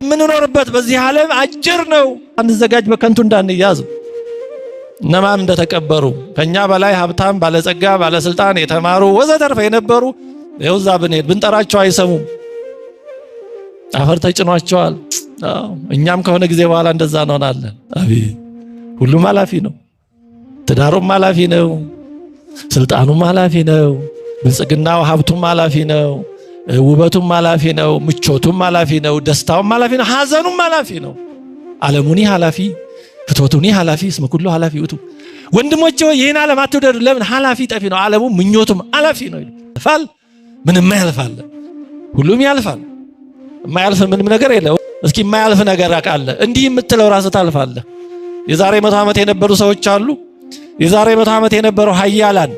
የምንኖርበት በዚህ ዓለም አጭር ነው። አንዘጋጅ በከንቱ እንዳንያዝ። እነማን እንደተቀበሩ ከኛ በላይ ሀብታም፣ ባለጸጋ፣ ባለስልጣን፣ የተማሩ ወዘተርፈ የነበሩ ይውዛ ብንሄድ ብንጠራቸው አይሰሙም። አፈር ተጭኗቸዋል። እኛም ከሆነ ጊዜ በኋላ እንደዛ እንሆናለን። አቤት ሁሉም ኃላፊ ነው። ትዳሩም ኃላፊ ነው። ስልጣኑም ኃላፊ ነው። ብልጽግናው ሀብቱም ኃላፊ ነው። ውበቱም ኃላፊ ነው። ምቾቱም ኃላፊ ነው። ደስታውም ኃላፊ ነው። ሐዘኑም ኃላፊ ነው። ዓለሙኒ ኃላፊ ፍትወቱኒ ኃላፊ እስመ ኩሉ ኃላፊ ውእቱ። ወንድሞቼ ይህን ዓለም አትውደዱ። ለምን? ኃላፊ ጠፊ ነው። ዓለሙ ምኞቱም ኃላፊ ነው። ያልፋል። ምንም ያልፋል። ሁሉም ያልፋል። የማያልፍ ምንም ነገር የለም። እስኪ የማያልፍ ነገር አቃለ እንዲህ የምትለው ራስህ ታልፋለህ። የዛሬ 100 ዓመት የነበሩ ሰዎች አሉ። የዛሬ 100 ዓመት የነበሩ ኃያላን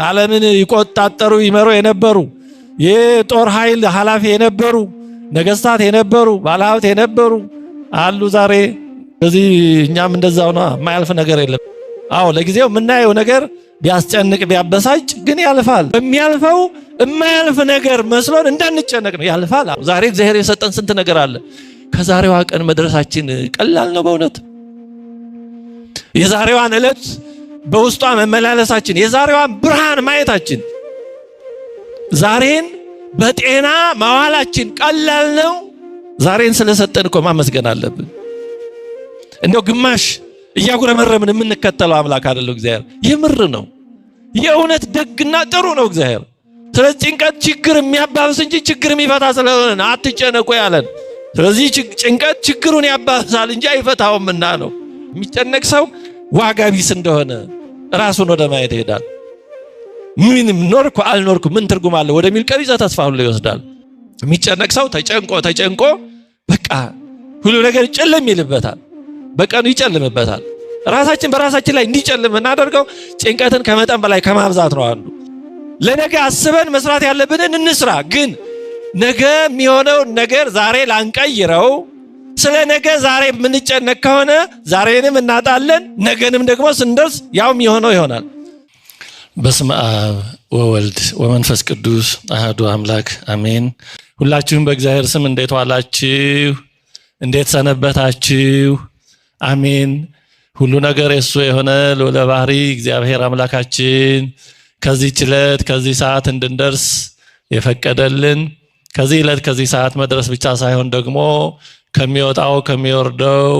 ዓለምን ይቆጣጠሩ ይመሩ የነበሩ የጦር ኃይል ኃላፊ የነበሩ ነገስታት የነበሩ ባለሀብት የነበሩ አሉ ዛሬ። ስለዚህ እኛም እንደዛው ነው። የማያልፍ ነገር የለም። አዎ ለጊዜው የምናየው ነገር ቢያስጨንቅ ቢያበሳጭ ግን ያልፋል። በሚያልፈው የማያልፍ ነገር መስሎን እንዳንጨነቅ ነው። ያልፋል። ዛሬ እግዚአብሔር የሰጠን ስንት ነገር አለ። ከዛሬዋ ቀን መድረሳችን ቀላል ነው በእውነት። የዛሬዋን ዕለት በውስጧ መመላለሳችን፣ የዛሬዋን ብርሃን ማየታችን፣ ዛሬን በጤና ማዋላችን ቀላል ነው። ዛሬን ስለሰጠን እኮ ማመስገን አለብን። እንደው ግማሽ እያጉረመረምን የምንከተለው አምላክ አይደለም እግዚአብሔር። የምር ነው። የእውነት ደግና ጥሩ ነው እግዚአብሔር። ስለዚህ ጭንቀት ችግር የሚያባብስ እንጂ ችግር የሚፈታ ስለሆነ አትጨነቁ ያለን። ስለዚህ ጭንቀት ችግሩን ያባብሳል እንጂ አይፈታውምና ነው። የሚጨነቅ ሰው ዋጋ ቢስ እንደሆነ ራሱን ወደ ማየት ይሄዳል። ምንም ኖርኩ አልኖርኩ ምን ትርጉም አለ ወደሚል ቀቢጸ ተስፋ ሁሉ ይወስዳል። የሚጨነቅ ሰው ተጨንቆ በቃ ሁሉ ነገር ጨለም ይልበታል። በቀኑ ይጨልምበታል። ራሳችን በራሳችን ላይ እንዲጨልም እናደርገው ጭንቀትን ከመጠን በላይ ከማብዛት ነው አንዱ። ለነገ አስበን መስራት ያለብንን እንስራ። ግን ነገ የሚሆነው ነገር ዛሬ ላንቀይረው። ስለ ነገ ዛሬ የምንጨነቅ ከሆነ ዛሬንም እናጣለን። ነገንም ደግሞ ስንደርስ ያው የሚሆነው ይሆናል። በስመ አብ ወወልድ ወመንፈስ ቅዱስ አሐዱ አምላክ አሜን። ሁላችሁም በእግዚአብሔር ስም እንዴት ዋላችሁ? እንዴት ሰነበታችሁ? አሜን። ሁሉ ነገር የሱ የሆነ ልዑለ ባህሪ እግዚአብሔር አምላካችን ከዚህ ዕለት ከዚህ ሰዓት እንድንደርስ የፈቀደልን ከዚህ ዕለት ከዚህ ሰዓት መድረስ ብቻ ሳይሆን ደግሞ ከሚወጣው ከሚወርደው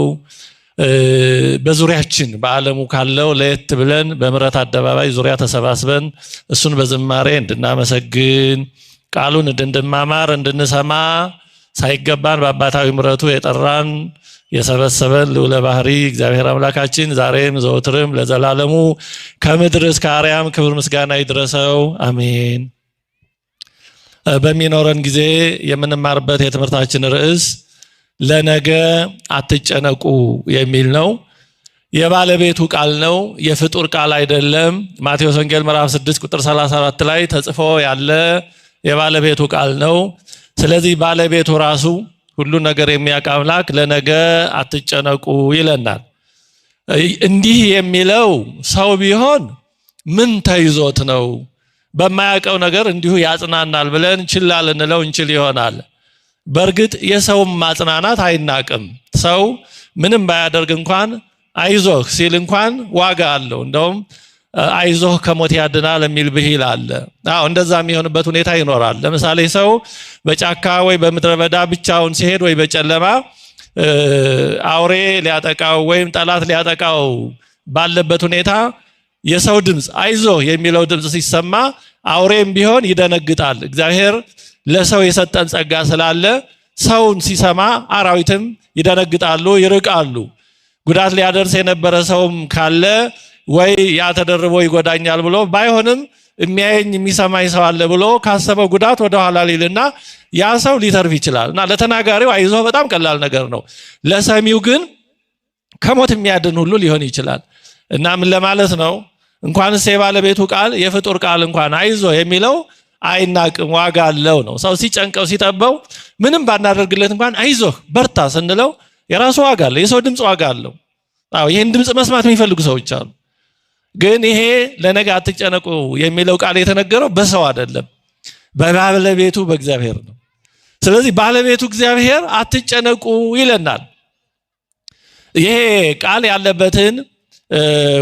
በዙሪያችን በዓለሙ ካለው ለየት ብለን በምሕረት አደባባይ ዙሪያ ተሰባስበን እሱን በዝማሬ እንድናመሰግን ቃሉን እንድንማማር እንድንሰማ ሳይገባን በአባታዊ ምሕረቱ የጠራን የሰበሰበን ልዑለ ባህሪ እግዚአብሔር አምላካችን ዛሬም ዘወትርም ለዘላለሙ ከምድር እስከ አርያም ክብር ምስጋና ይድረሰው አሜን። በሚኖረን ጊዜ የምንማርበት የትምህርታችን ርዕስ ለነገ አትጨነቁ የሚል ነው። የባለቤቱ ቃል ነው፣ የፍጡር ቃል አይደለም። ማቴዎስ ወንጌል ምዕራፍ 6 ቁጥር 34 ላይ ተጽፎ ያለ የባለቤቱ ቃል ነው። ስለዚህ ባለቤቱ ራሱ ሁሉ ነገር የሚያውቅ አምላክ ለነገ አትጨነቁ ይለናል። እንዲህ የሚለው ሰው ቢሆን ምን ተይዞት ነው በማያውቀው ነገር እንዲሁ ያጽናናል ብለን ችላ ልንለው እንችል ይሆናል። በእርግጥ የሰውም ማጽናናት አይናቅም። ሰው ምንም ባያደርግ እንኳን አይዞህ ሲል እንኳን ዋጋ አለው። እንደውም አይዞህ ከሞት ያድናል የሚል ብሂል አለ። እንደዛ የሚሆንበት ሁኔታ ይኖራል። ለምሳሌ ሰው በጫካ ወይ በምድረ በዳ ብቻውን ሲሄድ ወይ በጨለማ አውሬ ሊያጠቃው ወይም ጠላት ሊያጠቃው ባለበት ሁኔታ የሰው ድምፅ አይዞህ የሚለው ድምፅ ሲሰማ አውሬም ቢሆን ይደነግጣል። እግዚአብሔር ለሰው የሰጠን ጸጋ ስላለ ሰውን ሲሰማ አራዊትም ይደነግጣሉ፣ ይርቃሉ። ጉዳት ሊያደርስ የነበረ ሰውም ካለ ወይ ያ ተደርቦ ይጎዳኛል ብሎ ባይሆንም የሚያየኝ የሚሰማኝ ሰው አለ ብሎ ካሰበው ጉዳት ወደ ኋላ ሊልና ያ ሰው ሊተርፍ ይችላል። እና ለተናጋሪው አይዞህ በጣም ቀላል ነገር ነው። ለሰሚው ግን ከሞት የሚያድን ሁሉ ሊሆን ይችላል። እና ምን ለማለት ነው? እንኳንስ የባለቤቱ ቃል የፍጡር ቃል እንኳን አይዞህ የሚለው አይናቅም፣ ዋጋ አለው ነው። ሰው ሲጨንቀው ሲጠበው ምንም ባናደርግለት እንኳን አይዞህ በርታ ስንለው የራሱ ዋጋ አለው። የሰው ድምፅ ዋጋ አለው። ይህን ድምፅ መስማት የሚፈልጉ ሰዎች አሉ። ግን ይሄ ለነገ አትጨነቁ የሚለው ቃል የተነገረው በሰው አይደለም፣ በባለቤቱ በእግዚአብሔር ነው። ስለዚህ ባለቤቱ እግዚአብሔር አትጨነቁ ይለናል። ይሄ ቃል ያለበትን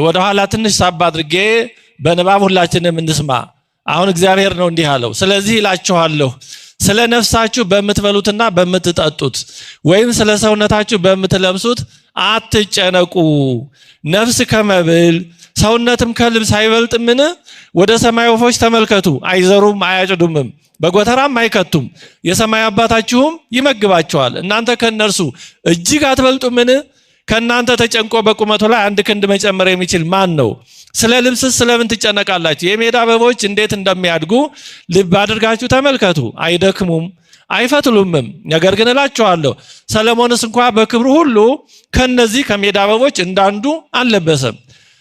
ወደ ኋላ ትንሽ ሳብ አድርጌ በንባብ ሁላችንም እንስማ። አሁን እግዚአብሔር ነው እንዲህ አለው፣ ስለዚህ እላችኋለሁ ስለ ነፍሳችሁ በምትበሉትና በምትጠጡት ወይም ስለ ሰውነታችሁ በምትለብሱት አትጨነቁ። ነፍስ ከመብል ሰውነትም ከልብስ አይበልጥምን? ወደ ሰማይ ወፎች ተመልከቱ፣ አይዘሩም አያጭዱምም በጎተራም አይከቱም፣ የሰማይ አባታችሁም ይመግባቸዋል። እናንተ ከነርሱ እጅግ አትበልጡምን? ከናንተ ተጨንቆ በቁመቱ ላይ አንድ ክንድ መጨመር የሚችል ማን ነው? ስለ ልብስስ ስለምን ትጨነቃላችሁ? የሜዳ አበቦች እንዴት እንደሚያድጉ ልብ አድርጋችሁ ተመልከቱ። አይደክሙም አይፈትሉምም። ነገር ግን እላችኋለሁ ሰለሞንስ እንኳን በክብሩ ሁሉ ከነዚህ ከሜዳ አበቦች እንዳንዱ አልለበሰም።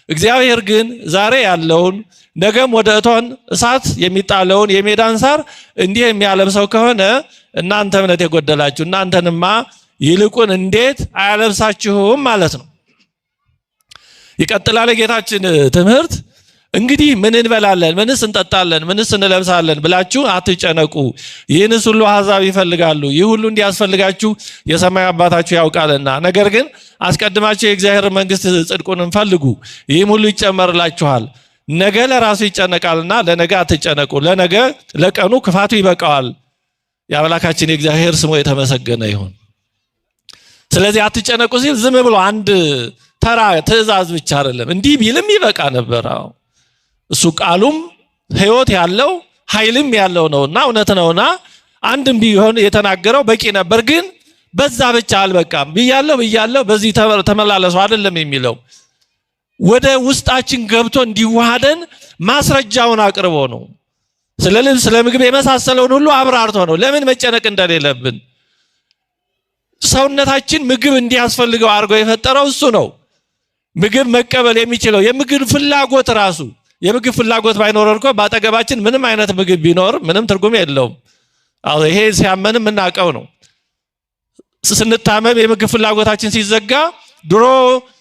እግዚአብሔር ግን ዛሬ ያለውን ነገም ወደ እቶን እሳት የሚጣለውን የሜዳን ሳር እንዲህ የሚያለብሰው ከሆነ እናንተ እምነት የጎደላችሁ እናንተንማ ይልቁን እንዴት አያለብሳችሁም ማለት ነው። ይቀጥላል ጌታችን ትምህርት። እንግዲህ ምን እንበላለን፣ ምንስ እንጠጣለን፣ ምንስ እንለብሳለን ብላችሁ አትጨነቁ። ይህንስ ሁሉ አሕዛብ ይፈልጋሉ፣ ይህ ሁሉ እንዲያስፈልጋችሁ የሰማይ አባታችሁ ያውቃልና። ነገር ግን አስቀድማችሁ የእግዚአብሔር መንግሥት ጽድቁንም ፈልጉ፣ ይህም ሁሉ ይጨመርላችኋል። ነገ ለራሱ ይጨነቃልና ለነገ አትጨነቁ፣ ለነገ ለቀኑ ክፋቱ ይበቃዋል። የአምላካችን የእግዚአብሔር ስሙ የተመሰገነ ይሁን። ስለዚህ አትጨነቁ ሲል ዝም ብሎ አንድ ተራ ትእዛዝ ብቻ አይደለም። እንዲህ ቢልም ይበቃ ነበር። እሱ ቃሉም ሕይወት ያለው ኃይልም ያለው ነውና እውነት ነውና አንድም ቢሆን የተናገረው በቂ ነበር። ግን በዛ ብቻ አልበቃም። ብያለሁ በዚህ ተመላለሱ አይደለም የሚለው ወደ ውስጣችን ገብቶ እንዲዋሃደን ማስረጃውን አቅርቦ ነው። ስለ ልብስ ስለ ምግብ የመሳሰለውን ሁሉ አብራርቶ ነው ለምን መጨነቅ እንደሌለብን። ሰውነታችን ምግብ እንዲያስፈልገው አድርጎ የፈጠረው እሱ ነው። ምግብ መቀበል የሚችለው የምግብ ፍላጎት ራሱ የምግብ ፍላጎት ባይኖር እኮ ባጠገባችን ምንም አይነት ምግብ ቢኖር ምንም ትርጉም የለውም። ይሄ ሲያመንም እናቀው ነው። ስንታመም የምግብ ፍላጎታችን ሲዘጋ ድሮ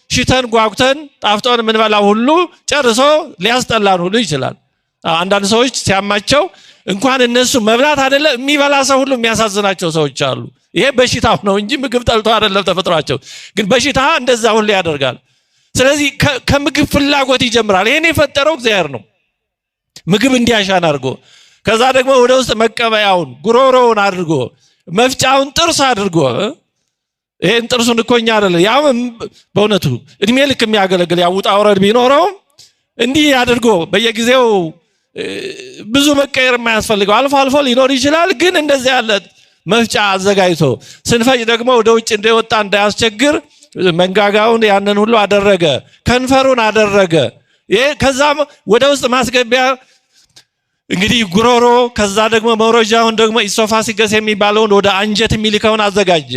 ሽተን ጓጉተን ጣፍጦን የምንበላው ሁሉ ጨርሶ ሊያስጠላን ሁሉ ይችላል። አንዳንድ ሰዎች ሲያማቸው እንኳን እነሱ መብላት አይደለም የሚበላ ሰው ሁሉ የሚያሳዝናቸው ሰዎች አሉ። ይሄ በሽታው ነው እንጂ ምግብ ጠልቶ አይደለም ተፈጥሯቸው። ግን በሽታ እንደዛ ሁሉ ያደርጋል። ስለዚህ ከምግብ ፍላጎት ይጀምራል። ይሄን የፈጠረው እግዚአብሔር ነው፣ ምግብ እንዲያሻን አድርጎ ከዛ ደግሞ ወደ ውስጥ መቀበያውን ጉሮሮውን አድርጎ መፍጫውን ጥርስ አድርጎ ይሄን ጥርሱን እኮ እኛ አይደለም ያው በእውነቱ እድሜ ልክ የሚያገለግል ያውጣ ወረድ ቢኖረው እንዲህ አድርጎ በየጊዜው ብዙ መቀየር የማያስፈልገው አልፎ አልፎ ሊኖር ይችላል። ግን እንደዚህ ያለ መፍጫ አዘጋጅቶ ስንፈጭ ደግሞ ወደ ውጭ እንደወጣ እንዳያስቸግር መንጋጋውን ያንን ሁሉ አደረገ፣ ከንፈሩን አደረገ። ይሄ ከዛም ወደ ውስጥ ማስገቢያ እንግዲህ ጉሮሮ፣ ከዛ ደግሞ መውረጃውን ደግሞ ኢሶፋሲገስ የሚባለውን ወደ አንጀት የሚልከውን አዘጋጀ።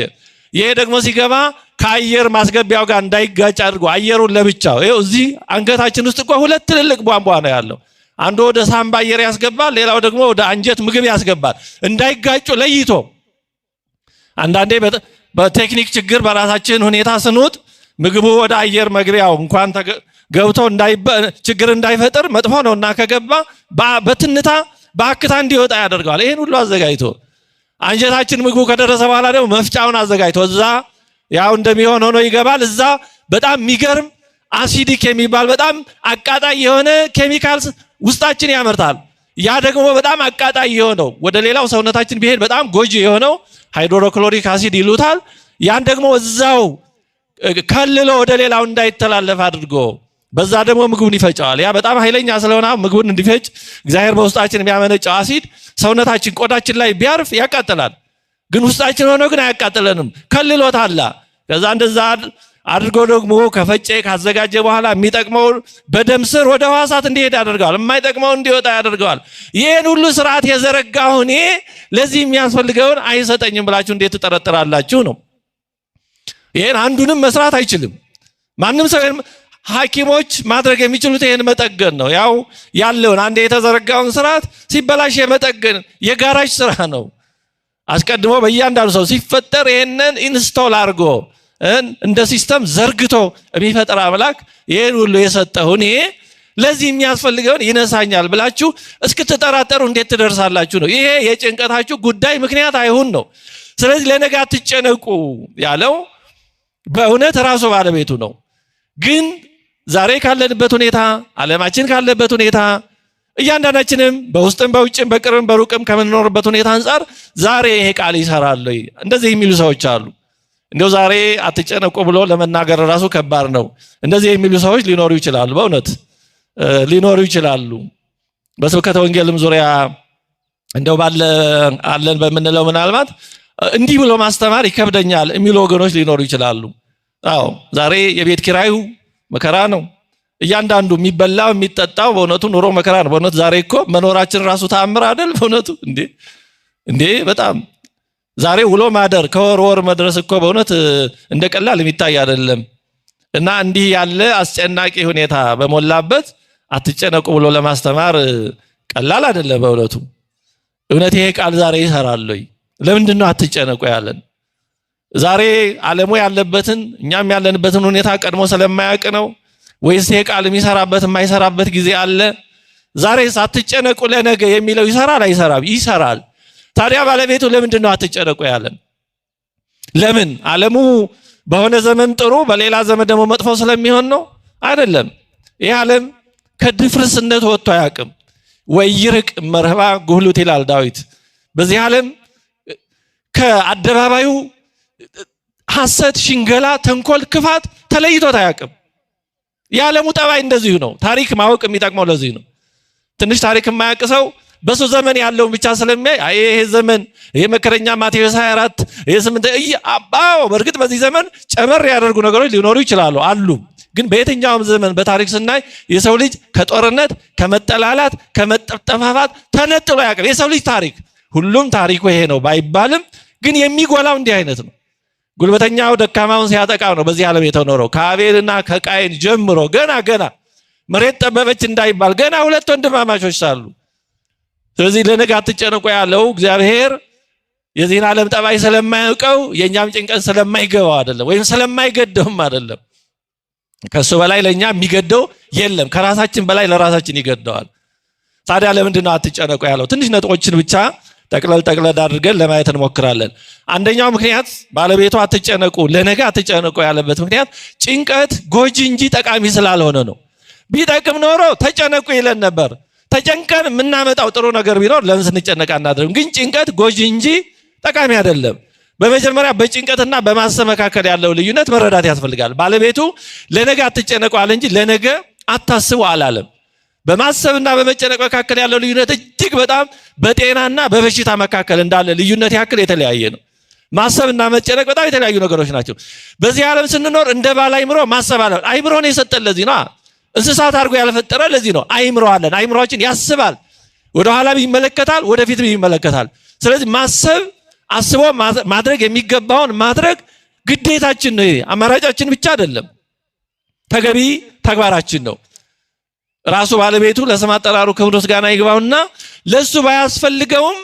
ይሄ ደግሞ ሲገባ ከአየር ማስገቢያው ጋር እንዳይጋጭ አድርጎ አየሩን ለብቻው ይሄው እዚህ አንገታችን ውስጥ እኮ ሁለት ትልልቅ ቧንቧ ነው ያለው። አንዱ ወደ ሳምባ አየር ያስገባል፣ ሌላው ደግሞ ወደ አንጀት ምግብ ያስገባል። እንዳይጋጩ ለይቶ አንዳንዴ በቴክኒክ ችግር በራሳችን ሁኔታ ስንውጥ ምግቡ ወደ አየር መግቢያው እንኳን ገብቶ ችግር እንዳይፈጥር መጥፎ ነውና ከገባ በትንታ በአክታ እንዲወጣ ያደርገዋል። ይሄን ሁሉ አዘጋጅቶ አንጀታችን ምግቡ ከደረሰ በኋላ ደግሞ መፍጫውን አዘጋጅቶ እዛ ያው እንደሚሆን ሆኖ ይገባል። እዛ በጣም የሚገርም አሲዲክ የሚባል በጣም አቃጣይ የሆነ ኬሚካልስ ውስጣችን ያመርታል። ያ ደግሞ በጣም አቃጣይ የሆነው ወደ ሌላው ሰውነታችን ቢሄድ በጣም ጎጂ የሆነው ሃይድሮክሎሪክ አሲድ ይሉታል። ያን ደግሞ እዛው ከልሎ ወደ ሌላው እንዳይተላለፍ አድርጎ በዛ ደግሞ ምግቡን ይፈጫዋል። ያ በጣም ኃይለኛ ስለሆነ ምግቡን እንዲፈጭ እግዚአብሔር በውስጣችን የሚያመነጨው አሲድ ሰውነታችን ቆዳችን ላይ ቢያርፍ ያቃጥላል። ግን ውስጣችን ሆኖ ግን አያቃጥለንም፣ ከልሎታል። ከዛ እንደዛ አድርጎ ደግሞ ከፈጨ ካዘጋጀ በኋላ የሚጠቅመው በደም ስር ወደ ሕዋሳት እንዲሄድ ያደርገዋል፣ የማይጠቅመው እንዲወጣ ያደርገዋል። ይህን ሁሉ ስርዓት የዘረጋው እኔ ለዚህ የሚያስፈልገውን አይሰጠኝም ብላችሁ እንዴት ትጠረጥራላችሁ ነው። ይህን አንዱንም መስራት አይችልም ማንም ሰው። ሐኪሞች ማድረግ የሚችሉት ይህን መጠገን ነው። ያው ያለውን አንድ የተዘረጋውን ስርዓት ሲበላሽ የመጠገን የጋራጅ ስራ ነው። አስቀድሞ በእያንዳንዱ ሰው ሲፈጠር ይህንን ኢንስቶል አድርጎ እንደ ሲስተም ዘርግቶ የሚፈጠር አምላክ ይህን ሁሉ የሰጠው እኔ ለዚህ የሚያስፈልገውን ይነሳኛል ብላችሁ እስክትጠራጠሩ እንዴት ትደርሳላችሁ ነው። ይሄ የጭንቀታችሁ ጉዳይ ምክንያት አይሁን ነው። ስለዚህ ለነገ አትጨነቁ ያለው በእውነት ራሱ ባለቤቱ ነው። ግን ዛሬ ካለንበት ሁኔታ ዓለማችን ካለበት ሁኔታ እያንዳንዳችንም በውስጥም በውጭም በቅርብም በሩቅም ከምንኖርበት ሁኔታ አንፃር ዛሬ ይሄ ቃል ይሰራል ወይ እንደዚህ የሚሉ ሰዎች አሉ። እንደው ዛሬ አትጨነቁ ብሎ ለመናገር ራሱ ከባድ ነው። እንደዚህ የሚሉ ሰዎች ሊኖሩ ይችላሉ፣ በእውነት ሊኖሩ ይችላሉ። በስብከተ ወንጌልም ዙሪያ እንደው አለን በምንለው ምናልባት እንዲህ ብሎ ማስተማር ይከብደኛል የሚሉ ወገኖች ሊኖሩ ይችላሉ። አዎ ዛሬ የቤት ኪራዩ መከራ ነው። እያንዳንዱ የሚበላው የሚጠጣው በእውነቱ ኑሮ መከራ ነው። በእውነቱ ዛሬ እኮ መኖራችን ራሱ ተአምር አይደል? በእውነቱ እንዴ በጣም ዛሬ ውሎ ማደር ከወር ወር መድረስ እኮ በእውነት እንደቀላል የሚታይ አይደለም። እና እንዲህ ያለ አስጨናቂ ሁኔታ በሞላበት አትጨነቁ ብሎ ለማስተማር ቀላል አይደለም። በእውነቱ እውነት ይሄ ቃል ዛሬ ይሰራል ወይ? ለምንድን ነው አትጨነቁ ያለን? ዛሬ ዓለሙ ያለበትን እኛም ያለንበትን ሁኔታ ቀድሞ ስለማያውቅ ነው ወይስ ይሄ ቃል የሚሰራበት የማይሰራበት ጊዜ አለ? ዛሬ አትጨነቁ ለነገ የሚለው ይሰራል አይሰራም? ይሰራል። ታዲያ ባለቤቱ ለምንድን ነው አትጨነቁ ያለን? ለምን? ዓለሙ በሆነ ዘመን ጥሩ በሌላ ዘመን ደግሞ መጥፎ ስለሚሆን ነው? አይደለም። ይህ ዓለም ከድፍርስነት ወጥቶ አያውቅም። ወይርቅ መርህባ ጉህሉት ይላል ዳዊት። በዚህ ዓለም ከአደባባዩ ሐሰት፣ ሽንገላ፣ ተንኮል፣ ክፋት ተለይቶት አያውቅም። የዓለሙ ጠባይ እንደዚሁ ነው። ታሪክ ማወቅ የሚጠቅመው ለዚህ ነው። ትንሽ ታሪክ የማያውቅ ሰው በሱ ዘመን ያለውን ብቻ ስለሚያይ ይሄ ዘመን ይሄ መከረኛ ማቴዎስ 24 ይሄ 8 አባው በእርግጥ በዚህ ዘመን ጨመር ያደርጉ ነገሮች ሊኖሩ ይችላሉ አሉ። ግን በየትኛውም ዘመን በታሪክ ስናይ የሰው ልጅ ከጦርነት ከመጠላላት ከመጠፋፋት ተነጥሎ ያውቃል። የሰው ልጅ ታሪክ ሁሉም ታሪኩ ይሄ ነው ባይባልም ግን የሚጎላው እንዲህ አይነት ነው። ጉልበተኛው ደካማውን ሲያጠቃው ነው በዚህ ዓለም የተኖረው። ከአቤልና ከቃይን ጀምሮ ገና መሬት ጠበበች እንዳይባል ገና ሁለት ወንድማማቾች ሳሉ። ስለዚህ ለነገ አትጨነቁ ያለው እግዚአብሔር የዚህን ዓለም ጠባይ ስለማያውቀው የኛም ጭንቀት ስለማይገባው አይደለም፣ ወይም ስለማይገደውም አይደለም። ከሱ በላይ ለኛ የሚገደው የለም። ከራሳችን በላይ ለራሳችን ይገደዋል። ታዲያ ለምንድን ነው አትጨነቁ ያለው? ትንሽ ነጥቦችን ብቻ ጠቅለል አድርገን ለማየት እንሞክራለን። አንደኛው ምክንያት ባለቤቱ አትጨነቁ ለነገ አትጨነቁ ያለበት ምክንያት ጭንቀት ጎጂ እንጂ ጠቃሚ ስላልሆነ ነው። ቢጠቅም ኖሮ ተጨነቁ ይለን ነበር። ተጨንቀን የምናመጣው ጥሩ ነገር ቢኖር ለምን ስንጨነቅ አናድርም? ግን ጭንቀት ጎጂ እንጂ ጠቃሚ አይደለም። በመጀመሪያ በጭንቀትና በማሰብ መካከል ያለው ልዩነት መረዳት ያስፈልጋል። ባለቤቱ ለነገ አትጨነቁ አለ እንጂ ለነገ አታስቡ አላለም። በማሰብና በመጨነቅ መካከል ያለው ልዩነት እጅግ በጣም በጤናና በበሽታ መካከል እንዳለ ልዩነት ያክል የተለያየ ነው። ማሰብና መጨነቅ በጣም የተለያዩ ነገሮች ናቸው። በዚህ ዓለም ስንኖር እንደ ባለ አይምሮ ማሰብ አለ። አይምሮን የሰጠን ለዚህ ነው። እንስሳት አድርጎ ያልፈጠረ ለዚህ ነው። አይምሮ አለን። አይምሮአችን ያስባል፣ ወደ ኋላም ይመለከታል፣ ወደፊትም ይመለከታል። ስለዚህ ማሰብ አስቦ ማድረግ የሚገባውን ማድረግ ግዴታችን ነው። አማራጫችን ብቻ አይደለም፣ ተገቢ ተግባራችን ነው። ራሱ ባለቤቱ ለስም አጠራሩ ክብር ምስጋና ይግባውና ለሱ ባያስፈልገውም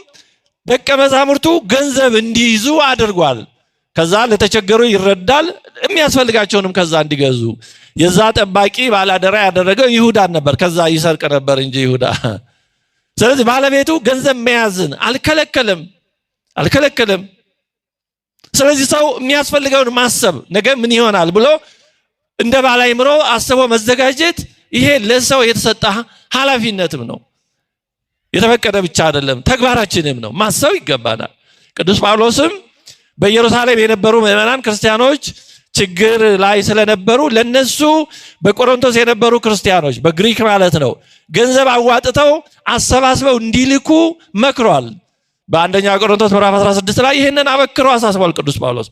ደቀ መዛሙርቱ ገንዘብ እንዲይዙ አድርጓል። ከዛ ለተቸገሩ ይረዳል፣ የሚያስፈልጋቸውንም ከዛ እንዲገዙ። የዛ ጠባቂ ባላደራ ያደረገው ይሁዳን ነበር። ከዛ ይሰርቅ ነበር እንጂ ይሁዳ። ስለዚህ ባለቤቱ ገንዘብ መያዝን አልከለከለም። ስለዚህ ሰው የሚያስፈልገውን ማሰብ ነገ ምን ይሆናል ብሎ እንደ ባለ አይምሮ አስቦ መዘጋጀት ይሄ ለሰው የተሰጠ ኃላፊነትም ነው። የተፈቀደ ብቻ አይደለም፣ ተግባራችንም ነው። ማሰብ ይገባናል። ቅዱስ ጳውሎስም በኢየሩሳሌም የነበሩ ምዕመናን ክርስቲያኖች ችግር ላይ ስለነበሩ ለነሱ በቆሮንቶስ የነበሩ ክርስቲያኖች በግሪክ ማለት ነው ገንዘብ አዋጥተው አሰባስበው እንዲልኩ መክሯል። በአንደኛ ቆሮንቶስ ምዕራፍ 16 ላይ ይህንን አበክሮ አሳስቧል ቅዱስ ጳውሎስ።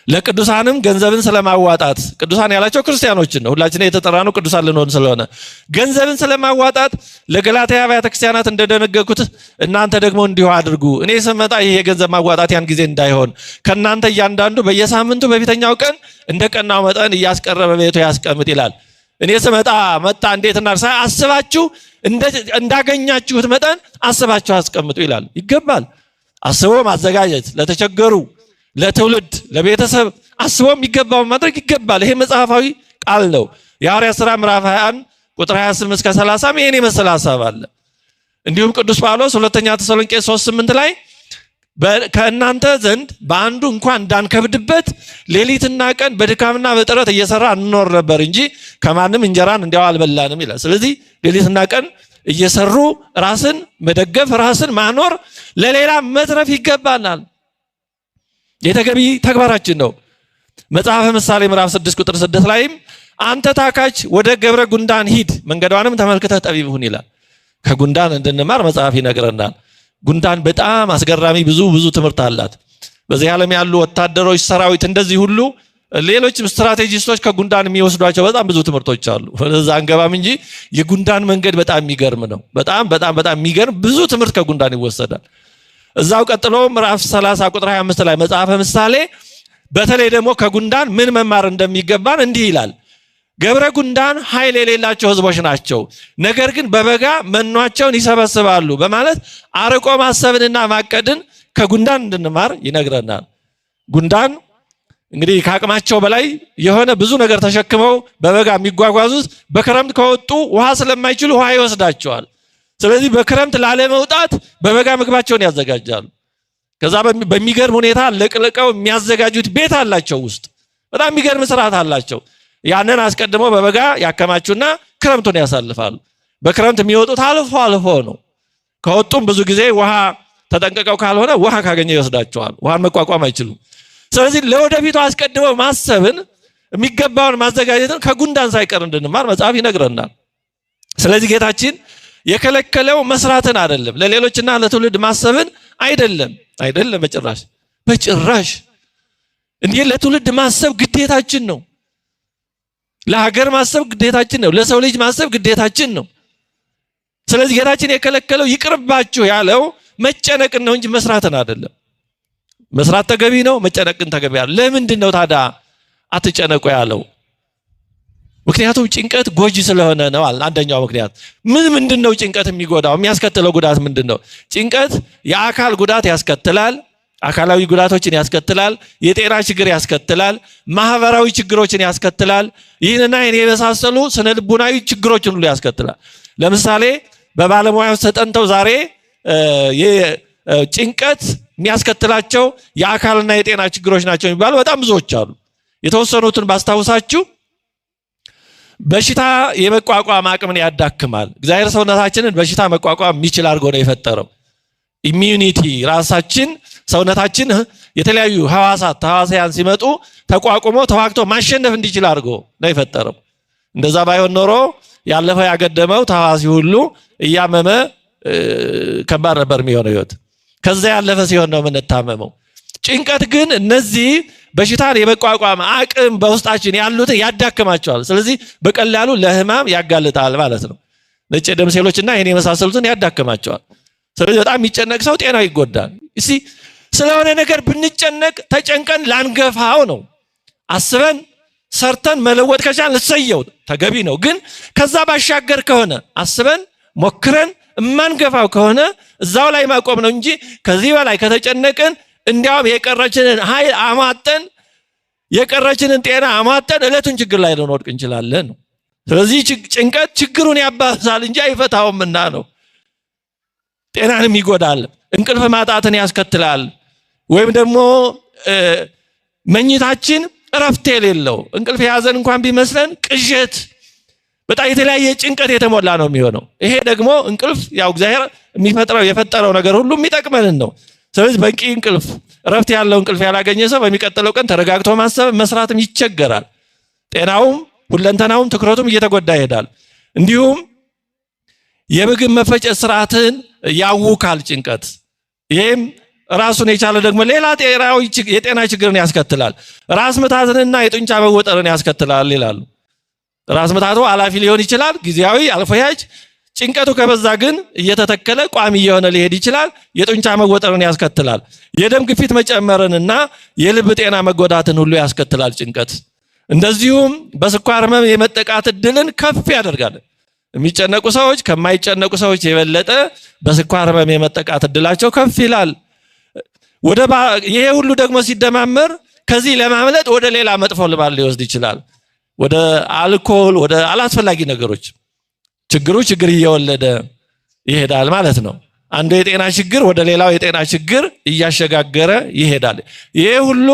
ለቅዱሳንም ገንዘብን ስለማዋጣት ቅዱሳን ያላቸው ክርስቲያኖችን ነው። ሁላችን የተጠራነው ቅዱሳን ልንሆን ስለሆነ ገንዘብን ስለማዋጣት ለገላትያ አብያተ ክርስቲያናት እንደደነገኩት እናንተ ደግሞ እንዲሁ አድርጉ። እኔ ስመጣ ይሄ የገንዘብ ማዋጣት ያን ጊዜ እንዳይሆን ከእናንተ እያንዳንዱ በየሳምንቱ በፊተኛው ቀን እንደ ቀናው መጠን እያስቀረበ ቤቱ ያስቀምጥ ይላል። እኔ ስመጣ መጣ እንዴት እናርሳ አስባችሁ እንዳገኛችሁት መጠን አስባችሁ አስቀምጡ ይላል። ይገባል። አስቦ ማዘጋጀት ለተቸገሩ ለትውልድ ለቤተሰብ አስቦ የሚገባውን ማድረግ ይገባል። ይሄ መጽሐፋዊ ቃል ነው። የሐዋርያት ሥራ ምዕራፍ 21 ቁጥር 28 እስከ 30 ይሄን የመሰለ ሐሳብ አለ። እንዲሁም ቅዱስ ጳውሎስ ሁለተኛ ተሰሎንቄ 3:8 ላይ ከእናንተ ዘንድ በአንዱ እንኳን እንዳንከብድበት ሌሊትና ቀን በድካምና በጥረት እየሰራ እንኖር ነበር እንጂ ከማንም እንጀራን እንዲያው አልበላንም ይላል። ስለዚህ ሌሊትና ቀን እየሰሩ ራስን መደገፍ ራስን ማኖር ለሌላ መትረፍ ይገባናል። የተገቢ ተግባራችን ነው። መጽሐፈ ምሳሌ ምዕራፍ 6 ቁጥር 6 ላይም አንተ ታካች ወደ ገብረ ጉንዳን ሂድ መንገዷንም ተመልክተህ ጠቢብ ሁን ይላል። ከጉንዳን እንድንማር መጽሐፍ ይነግረናል። ጉንዳን በጣም አስገራሚ ብዙ ትምህርት አላት። በዚህ ዓለም ያሉ ወታደሮች ሰራዊት እንደዚህ ሁሉ ሌሎችም ስትራቴጂስቶች ከጉንዳን የሚወስዷቸው በጣም ብዙ ትምህርቶች አሉ። ወደዛ አንገባም እንጂ የጉንዳን መንገድ በጣም የሚገርም ነው። በጣም የሚገርም ብዙ ትምህርት ከጉንዳን ይወሰዳል። እዛው ቀጥሎ ምዕራፍ 30 ቁጥር 25 ላይ መጽሐፈ ምሳሌ በተለይ ደግሞ ከጉንዳን ምን መማር እንደሚገባን እንዲህ ይላል። ገብረ ጉንዳን ኃይል የሌላቸው ህዝቦች ናቸው፣ ነገር ግን በበጋ መኗቸውን ይሰበስባሉ በማለት አርቆ ማሰብንና ማቀድን ከጉንዳን እንድንማር ይነግረናል። ጉንዳን እንግዲህ ከአቅማቸው በላይ የሆነ ብዙ ነገር ተሸክመው በበጋ የሚጓጓዙት በክረምት ከወጡ ውሃ ስለማይችሉ ውሃ ይወስዳቸዋል። ስለዚህ በክረምት ላለመውጣት በበጋ ምግባቸውን ያዘጋጃሉ። ከዛ በሚገርም ሁኔታ ለቅልቀው የሚያዘጋጁት ቤት አላቸው፣ ውስጥ በጣም የሚገርም ስርዓት አላቸው። ያንን አስቀድመው በበጋ ያከማቹና ክረምቱን ያሳልፋሉ። በክረምት የሚወጡት አልፎ ነው። ከወጡም ብዙ ጊዜ ውሃ ተጠንቀቀው ካልሆነ ውሃ ካገኘ ይወስዳቸዋል። ውሃን መቋቋም አይችሉም። ስለዚህ ለወደፊቱ አስቀድመው ማሰብን የሚገባውን ማዘጋጀትን ከጉንዳን ሳይቀር እንድንማር መጽሐፍ ይነግረናል። ስለዚህ ጌታችን የከለከለው መስራትን አይደለም፣ ለሌሎችና ለትውልድ ማሰብን አይደለም በጭራሽ። እንዲህ ለትውልድ ማሰብ ግዴታችን ነው። ለሀገር ማሰብ ግዴታችን ነው። ለሰው ልጅ ማሰብ ግዴታችን ነው። ስለዚህ ጌታችን የከለከለው ይቅርባችሁ ያለው መጨነቅን ነው እንጂ መስራትን አይደለም። መስራት ተገቢ ነው፣ መጨነቅን ተገቢ ያለው። ለምንድን ነው ታዲያ አትጨነቁ ያለው? ምክንያቱም ጭንቀት ጎጂ ስለሆነ ነው። አንደኛው ምክንያት ምንድን ነው? ጭንቀት የሚጎዳው የሚያስከትለው ጉዳት ምንድን ነው? ጭንቀት የአካል ጉዳት ያስከትላል፣ አካላዊ ጉዳቶችን ያስከትላል፣ የጤና ችግር ያስከትላል፣ ማህበራዊ ችግሮችን ያስከትላል። ይህንና ይህን የመሳሰሉ ስነ ልቡናዊ ችግሮችን ሁሉ ያስከትላል። ለምሳሌ በባለሙያዎች ተጠንተው ዛሬ ጭንቀት የሚያስከትላቸው የአካልና የጤና ችግሮች ናቸው የሚባሉ በጣም ብዙዎች አሉ። የተወሰኑትን ባስታውሳችሁ፣ በሽታ የመቋቋም አቅምን ያዳክማል። እግዚአብሔር ሰውነታችንን በሽታ መቋቋም የሚችል አድርጎ ነው የፈጠረው። ኢሚዩኒቲ ራሳችን ሰውነታችን የተለያዩ ህዋሳያን ሲመጡ ተቋቁሞ ተዋግቶ ማሸነፍ እንዲችል አድርጎ ነው የፈጠረው። እንደዛ ባይሆን ኖሮ ያለፈው ያገደመው ተዋሲ ሁሉ እያመመ ከባድ ነበር የሚሆነው ህይወት። ከዛ ያለፈ ሲሆን ነው የምንታመመው። ጭንቀት ግን እነዚህ በሽታን የመቋቋም አቅም በውስጣችን ያሉትን ያዳክማቸዋል። ስለዚህ በቀላሉ ለህማም ያጋልጣል ማለት ነው። ነጭ ደም ሴሎችና ይሄን የመሳሰሉትን ያዳክማቸዋል። ስለዚህ በጣም የሚጨነቅ ሰው ጤናው ይጎዳል። እስቲ ስለሆነ ነገር ብንጨነቅ ተጨንቀን ላንገፋው ነው። አስበን ሰርተን መለወጥ ከቻልን እሰየው ተገቢ ነው። ግን ከዛ ባሻገር ከሆነ አስበን ሞክረን እማንገፋው ከሆነ እዛው ላይ ማቆም ነው እንጂ ከዚህ በላይ ከተጨነቅን እንዲያውም የቀረችንን ኃይል አሟጠን የቀረችንን ጤና አሟጠን እለቱን ችግር ላይ ልንወድቅ እንችላለን። ስለዚህ ጭንቀት ችግሩን ያባዛል እንጂ አይፈታውምና ነው። ጤናንም ይጎዳል፣ እንቅልፍ ማጣትን ያስከትላል። ወይም ደግሞ መኝታችን እረፍት የሌለው እንቅልፍ የያዘን እንኳን ቢመስለን ቅዠት፣ በጣም የተለያየ ጭንቀት የተሞላ ነው የሚሆነው። ይሄ ደግሞ እንቅልፍ ያው እግዚአብሔር የፈጠረው ነገር ሁሉ የሚጠቅመንን ነው። ስለዚህ በቂ እንቅልፍ እረፍት ያለው እንቅልፍ ያላገኘ ሰው በሚቀጥለው ቀን ተረጋግቶ ማሰብ መስራትም ይቸገራል። ጤናውም ሁለንተናውም ትኩረቱም እየተጎዳ ይሄዳል። እንዲሁም የምግብ መፈጨት ስርዓትን ያውካል ጭንቀት። ይሄም ራሱን የቻለ ደግሞ ሌላ የጤና ችግርን ያስከትላል። ራስ ምታትንና የጡንቻ መወጠርን ያስከትላል ይላሉ። ራስ ምታቱ አላፊ ሊሆን ይችላል፣ ጊዜያዊ አልፎያጅ። ጭንቀቱ ከበዛ ግን እየተተከለ ቋሚ እየሆነ ሊሄድ ይችላል። የጡንቻ መወጠርን ያስከትላል። የደም ግፊት መጨመርንና የልብ ጤና መጎዳትን ሁሉ ያስከትላል ጭንቀት። እንደዚሁም በስኳር ህመም የመጠቃት እድልን ከፍ ያደርጋል። የሚጨነቁ ሰዎች ከማይጨነቁ ሰዎች የበለጠ በስኳር ህመም የመጠቃት እድላቸው ከፍ ይላል። ይሄ ሁሉ ደግሞ ሲደማመር ከዚህ ለማምለጥ ወደ ሌላ መጥፎ ልማድ ሊወስድ ይችላል። ወደ አልኮል፣ ወደ አላስፈላጊ ነገሮች። ችግር እየወለደ ይሄዳል ማለት ነው። አንዱ የጤና ችግር ወደ ሌላው የጤና ችግር እያሸጋገረ ይሄዳል። ይሄ ሁሉ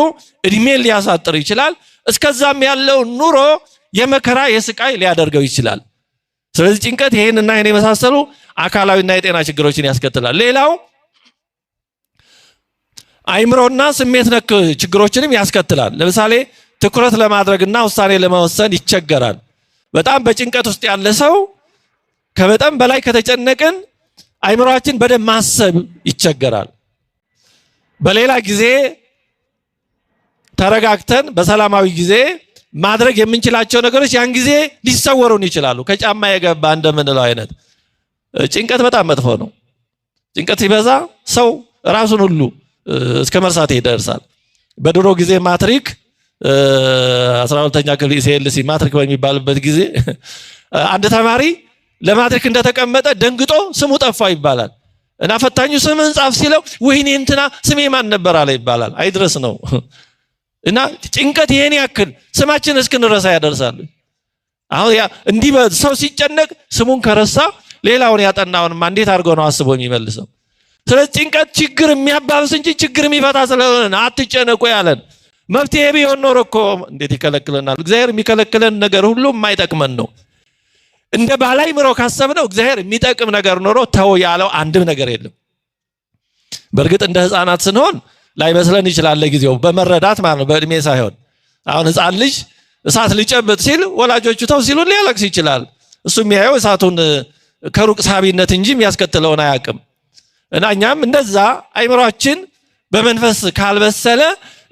እድሜን ሊያሳጥር ይችላል። እስከዛም ያለው ኑሮ የመከራ የስቃይ ሊያደርገው ይችላል። ስለዚህ ጭንቀት ይሄንና ይሄን የመሳሰሉ አካላዊና የጤና ችግሮችን ያስከትላል። ሌላው አይምሮና ስሜት ነክ ችግሮችንም ያስከትላል። ለምሳሌ ትኩረት ለማድረግና ውሳኔ ለመወሰን ይቸገራል። በጣም በጭንቀት ውስጥ ያለ ሰው ከበጣም በላይ ከተጨነቅን አይምሮአችን በደንብ ማሰብ ይቸገራል። በሌላ ጊዜ ተረጋግተን በሰላማዊ ጊዜ ማድረግ የምንችላቸው ነገሮች ያን ጊዜ ሊሰወሩን ይችላሉ። ከጫማ የገባ እንደምንለው አይነት ጭንቀት በጣም መጥፎ ነው። ጭንቀት ሲበዛ ሰው ራሱን ሁሉ እስከ መርሳት ይደርሳል። በድሮ ጊዜ ማትሪክ 12ኛ ክፍል ሲኤልሲ ማትሪክ በሚባልበት ጊዜ አንድ ተማሪ ለማትሪክ እንደተቀመጠ ደንግጦ ስሙ ጠፋ ይባላል እና ፈታኙ ስምን ጻፍ ሲለው ወይኔ እንትና ስሜ ማን ነበር አለ ይባላል። አይድረስ ነው እና ጭንቀት ይሄን ያክል ስማችን እስክንረሳ ያደርሳል። አሁን ያ እንዲህ ሰው ሲጨነቅ ስሙን ከረሳ ሌላውን ያጠናውን እንዴት አድርጎ ነው አስቦ የሚመልሰው? ስለዚህ ጭንቀት ችግር የሚያባብስ እንጂ ችግር የሚፈታ ስለሆነ አትጨነቁ ያለን። መፍትሄ ቢሆን ኖሮ እኮ እንዴት ይከለክለናል? እግዚአብሔር የሚከለክለን ነገር ሁሉ የማይጠቅመን ነው። እንደ ባላይምሮ ካሰብነው እግዚአብሔር የሚጠቅም ነገር ኖሮ ተው ያለው አንድም ነገር የለም። በእርግጥ እንደ ህፃናት ስንሆን ላይመስለን ይችላል ለጊዜው በመረዳት ማለት ነው፣ በእድሜ ሳይሆን። አሁን ህፃን ልጅ እሳት ሊጨብጥ ሲል ወላጆቹ ተው ሲሉ ሊያለቅስ ይችላል። እሱ የሚያየው እሳቱን ከሩቅ ሳቢነት እንጂ የሚያስከትለውን አያውቅም። እና እኛም እንደዛ አይምሮአችን በመንፈስ ካልበሰለ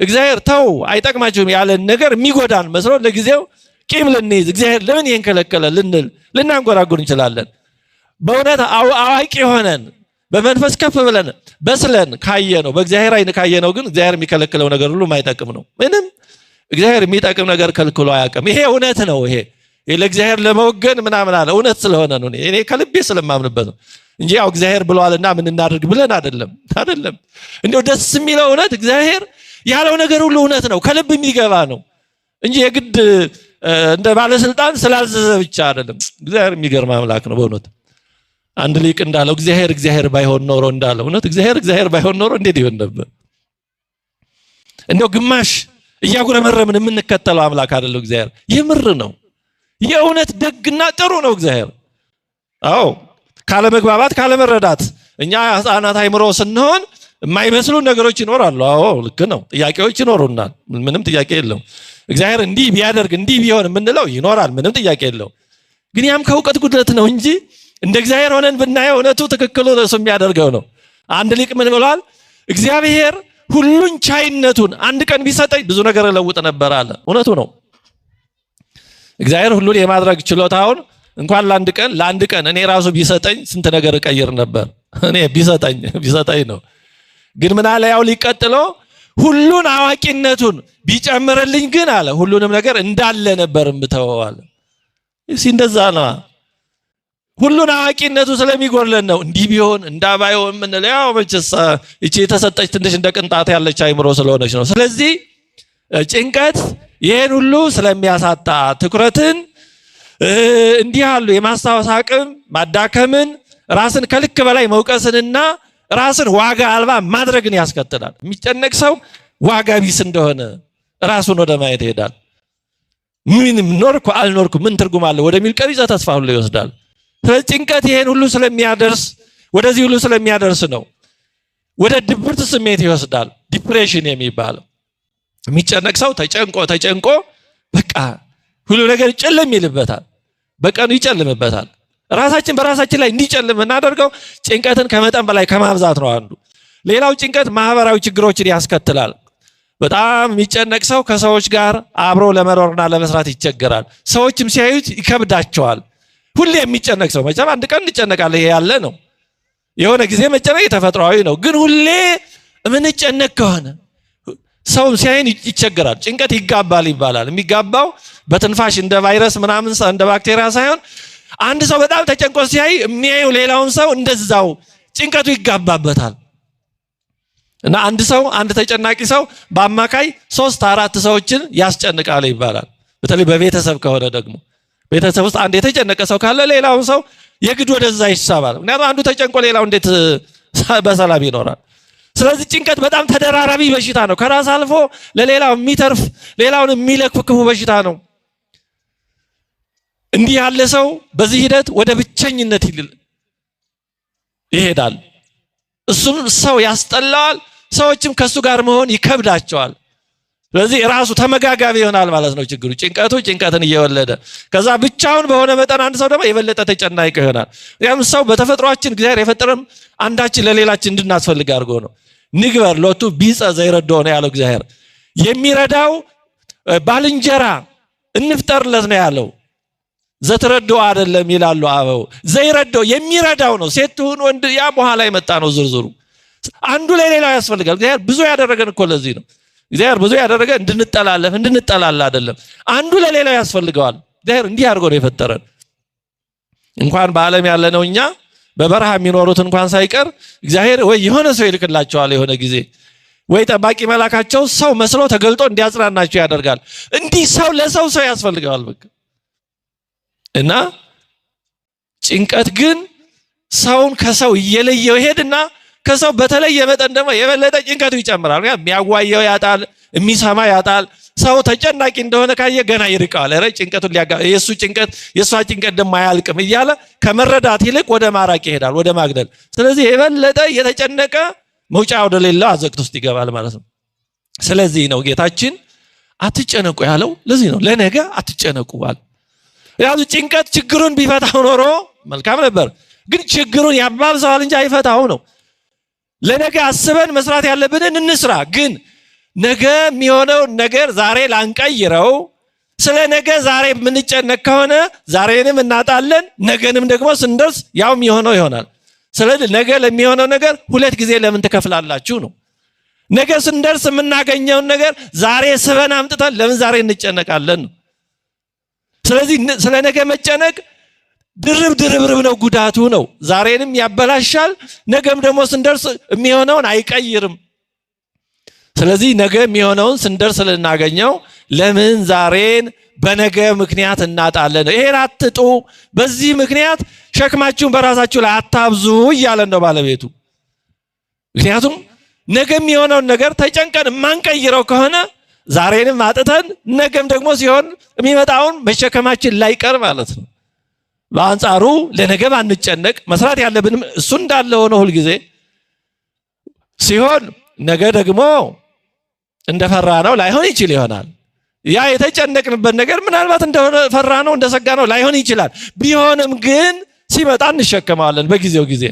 እግዚአብሔር ተው አይጠቅማችሁም ያለን ነገር የሚጎዳን መስሎ ለጊዜው ቂም ልንይዝ እግዚአብሔር ለምን ይሄን ከለከለ ልንል ልናንጎራጉር እንችላለን። በእውነት አዋቂ ሆነን በመንፈስ ከፍ ብለን በስለን ካየነው በእግዚአብሔር አይን ካየነው ግን እግዚአብሔር የሚከለክለው ነገር ሁሉ የማይጠቅም ነው። ምንም እግዚአብሔር የሚጠቅም ነገር ከልክሎ አያውቅም። ይሄ እውነት ነው። ይሄ ለእግዚአብሔር ለመወገን ምናምን አለ እውነት ስለሆነ ነው። እኔ ከልቤ ስለማምንበት ነው እንጂ ያው እግዚአብሔር ብለዋልና ምን እናድርግ ብለን አይደለም። እንደው ደስ የሚለው እውነት እግዚአብሔር ያለው ነገር ሁሉ እውነት ነው፣ ከልብ የሚገባ ነው እንጂ የግድ እንደ ባለስልጣን ስላዘዘ ብቻ አይደለም። እግዚአብሔር የሚገርም አምላክ ነው በእውነት። አንድ ሊቅ እንዳለው እግዚአብሔር ባይሆን ኖሮ እንዳለው እውነት እግዚአብሔር ባይሆን ኖሮ እንዴት ይሆን ነበር? እንደው ግማሽ እያጉረመረምን የምንከተለው አምላክ አይደለም እግዚአብሔር። የምር ነው፣ የእውነት ደግና ጥሩ ነው እግዚአብሔር። አዎ ካለ መግባባት ካለ መረዳት እኛ ህፃናት አይምሮ ስንሆን የማይመስሉ ነገሮች ይኖራሉ። አዎ ልክ ነው፣ ጥያቄዎች ይኖሩናል፣ ምንም ጥያቄ የለውም። እግዚአብሔር እንዲህ ቢያደርግ እንዲህ ቢሆን የምንለው ይኖራል፣ ምንም ጥያቄ የለውም። ግን ያም ከእውቀት ጉድለት ነው እንጂ እንደ እግዚአብሔር ሆነን ብናየው እውነቱ ትክክሉ እሱ የሚያደርገው ነው። አንድ ሊቅ ምን ብሏል? እግዚአብሔር ሁሉን ቻይነቱን አንድ ቀን ቢሰጠኝ ብዙ ነገር እለውጥ ነበር አለ። እውነቱ ነው። እግዚአብሔር ሁሉን የማድረግ ችሎታውን እንኳን ለአንድ ቀን እኔ ራሱ ቢሰጠኝ ስንት ነገር እቀይር ነበር። እኔ ቢሰጠኝ ነው። ግን ምን አለ? ያው ሊቀጥሎ ሁሉን አዋቂነቱን ቢጨምርልኝ ግን አለ ሁሉንም ነገር እንዳለ ነበር እምተወው አለ። እንደዛ ነው። ሁሉን አዋቂነቱ ስለሚጎርለን ነው እንዲህ ቢሆን እንዳባየው ምን ያው መቼስ እቺ የተሰጠች ትንሽ እንደ ቅንጣት ያለች አይምሮ ስለሆነች ነው። ስለዚህ ጭንቀት ይሄን ሁሉ ስለሚያሳጣ ትኩረትን እንዲህ ያሉ የማስታወስ አቅም ማዳከምን ራስን ከልክ በላይ መውቀስንና ራስን ዋጋ አልባ ማድረግን ያስከትላል። የሚጨነቅ ሰው ዋጋ ቢስ እንደሆነ ራሱን ወደ ማየት ይሄዳል። ምንም ኖርኩ አልኖርኩ ምን ትርጉም አለ ወደሚል ቀቢጸ ተስፋ ሁሉ ይወስዳል። ስለዚህ ጭንቀት ይሄን ሁሉ ስለሚያደርስ ወደዚህ ሁሉ ስለሚያደርስ ነው ወደ ድብርት ስሜት ይወስዳል። ዲፕሬሽን የሚባለው የሚጨነቅ ሰው ተጨንቆ በቃ ሁሉ ነገር ጨለም ይልበታል፣ በቀኑ ይጨልምበታል። ራሳችን በራሳችን ላይ እንዲጨልም እናደርገው ጭንቀትን ከመጠን በላይ ከማብዛት ነው አንዱ። ሌላው ጭንቀት ማህበራዊ ችግሮችን ያስከትላል። በጣም የሚጨነቅ ሰው ከሰዎች ጋር አብሮ ለመኖርና ለመስራት ይቸገራል። ሰዎችም ሲያዩት ይከብዳቸዋል። ሁሌ የሚጨነቅ ሰው መቼም አንድ ቀን እንጨነቃለን፣ ይሄ ያለ ነው። የሆነ ጊዜ መጨነቅ ተፈጥሯዊ ነው። ግን ሁሌ የምንጨነቅ ከሆነ ሰው ሲያይን ይቸገራል። ጭንቀት ይጋባል ይባላል። የሚጋባው በትንፋሽ እንደ ቫይረስ ምናምን እንደ ባክቴሪያ ሳይሆን አንድ ሰው በጣም ተጨንቆ ሲያይ የሚያየው ሌላውን ሰው እንደዛው ጭንቀቱ ይጋባበታል። እና አንድ ተጨናቂ ሰው በአማካይ 3-4 ሰዎችን ያስጨንቃል ይባላል። በተለይ በቤተሰብ ከሆነ ደግሞ ቤተሰብ ውስጥ አንድ የተጨነቀ ሰው ካለ ሌላውን ሰው የግድ ወደዛ ይሳባል። ምክንያቱም አንዱ ተጨንቆ ሌላው እንዴት በሰላም ይኖራል? ስለዚህ ጭንቀት በጣም ተደራራቢ በሽታ ነው። ከራስ አልፎ ለሌላው የሚተርፍ ሌላውን የሚለክፍ ክፉ በሽታ ነው። እንዲህ ያለ ሰው በዚህ ሂደት ወደ ብቸኝነት ይሄዳል። እሱም ሰው ያስጠላዋል፣ ሰዎችም ከሱ ጋር መሆን ይከብዳቸዋል። ስለዚህ ራሱ ተመጋጋቢ ይሆናል ማለት ነው ችግሩ። ጭንቀትን እየወለደ ከዛ ብቻውን በሆነ መጠን አንድ ሰው ደግሞ የበለጠ ተጨናቂ ይሆናል። ያም ሰው በተፈጥሯችን እግዚአብሔር የፈጠረን አንዳችን ለሌላችን እንድናስፈልግ አድርጎ ነው። ንግበር ሎቱ ቢጸ ዘይረዶ ነው ያለው እግዚአብሔር። የሚረዳው ባልንጀራ እንፍጠርለት ነው ያለው። ዘትረዶ አይደለም ይላሉ አበው። ዘይረዶ የሚረዳው ነው። ሴት ሁን ወንድ ያ በኋላ የመጣ ነው ዝርዝሩ። አንዱ ለሌላው ያስፈልጋል። እግዚአብሔር ብዙ ያደረገን እኮ ለዚህ ነው። እግዚአብሔር ብዙ ያደረገ እንድንጠላላ አይደለም። አንዱ ለሌላው ያስፈልገዋል። እግዚአብሔር እንዲህ አድርጎ ነው የፈጠረን። እንኳን በዓለም ያለነው እኛ በበረሃ የሚኖሩት እንኳን ሳይቀር እግዚአብሔር ወይ የሆነ ሰው ይልክላቸዋል የሆነ ጊዜ፣ ወይ ጠባቂ መላካቸው ሰው መስሎ ተገልጦ እንዲያጽናናቸው ያደርጋል። እንዲህ ሰው ለሰው ያስፈልገዋል በቃ። እና ጭንቀት ግን ሰውን ከሰው እየለየው ይሄድና ከሰው በተለየ መጠን ደግሞ የበለጠ ጭንቀቱ ይጨምራል። የሚያዋየው ያጣል፣ የሚሰማ ያጣል። ሰው ተጨናቂ እንደሆነ ካየ ገና ይርቀዋል። ኧረ ጭንቀቱን የሱ ጭንቀት የሷ ጭንቀት ደግሞ አያልቅም እያለ ከመረዳት ይልቅ ወደ ማራቅ ይሄዳል፣ ወደ ማግደል። ስለዚህ የበለጠ የተጨነቀ መውጫ ወደሌለው አዘቅት ውስጥ ይገባል ማለት ነው። ስለዚህ ነው ጌታችን አትጨነቁ ያለው። ለዚህ ነው ለነገ አትጨነቁ አለ። ያው ጭንቀት ችግሩን ቢፈታው ኖሮ መልካም ነበር፣ ግን ችግሩን ያባብሰዋል እንጂ አይፈታው ነው። ለነገ አስበን መስራት ያለብንን እንስራ። ግን ነገ የሚሆነው ነገር ዛሬ ላንቀይረው። ስለ ነገ ዛሬ የምንጨነቅ ከሆነ ዛሬንም እናጣለን፣ ነገንም ደግሞ ስንደርስ ያው የሚሆነው ይሆናል። ስለዚህ ነገ ለሚሆነው ነገር ሁለት ጊዜ ለምን ትከፍላላችሁ ነው። ነገ ስንደርስ የምናገኘውን ነገር ዛሬ ስበን አምጥተን ለምን ዛሬ እንጨነቃለን ነው። ስለዚህ ስለ ነገ መጨነቅ ድርብ ነው፣ ጉዳቱ ነው። ዛሬንም ያበላሻል፣ ነገም ደግሞ ስንደርስ የሚሆነውን አይቀይርም። ስለዚህ ነገ የሚሆነውን ስንደርስ ልናገኘው ለምን ዛሬን በነገ ምክንያት እናጣለን? ይሄን አትጡ፣ በዚህ ምክንያት ሸክማችሁን በራሳችሁ ላይ አታብዙ እያለን ነው ባለቤቱ። ምክንያቱም ነገ የሚሆነውን ነገር ተጨንቀን የማንቀይረው ከሆነ ዛሬንም አጥተን ነገም ደግሞ ሲሆን የሚመጣውን መሸከማችን ላይቀር ማለት ነው። በአንጻሩ ለነገ ባንጨነቅ መስራት ያለብንም እሱ እንዳለ ሆኖ ሁል ጊዜ ሲሆን ነገ ደግሞ እንደፈራ ነው ላይሆን ይችል ይሆናል። ያ የተጨነቅንበት ነገር ምናልባት እንደፈራ ነው እንደሰጋ ነው ላይሆን ይችላል። ቢሆንም ግን ሲመጣ እንሸከማለን በጊዜው ጊዜ።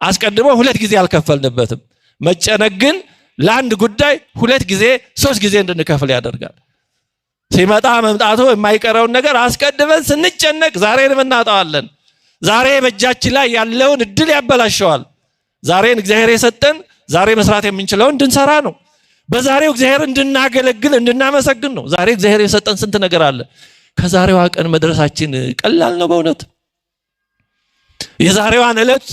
አስቀድሞ ሁለት ጊዜ አልከፈልንበትም። መጨነቅ ግን ለአንድ ጉዳይ ሁለት ጊዜ ሶስት ጊዜ እንድንከፍል ያደርጋል። ሲመጣ መምጣቱ የማይቀረውን ነገር አስቀድመን ስንጨነቅ ዛሬንም እናጣዋለን። ዛሬ በእጃችን ላይ ያለውን እድል ያበላሸዋል። ዛሬን እግዚአብሔር የሰጠን ዛሬ መስራት የምንችለውን እንድንሰራ ነው። በዛሬው እግዚአብሔር እንድናገለግል እንድናመሰግን ነው። ዛሬ እግዚአብሔር የሰጠን ስንት ነገር አለ። ከዛሬዋ ቀን መድረሳችን ቀላል ነው በእውነት። የዛሬዋን ዕለት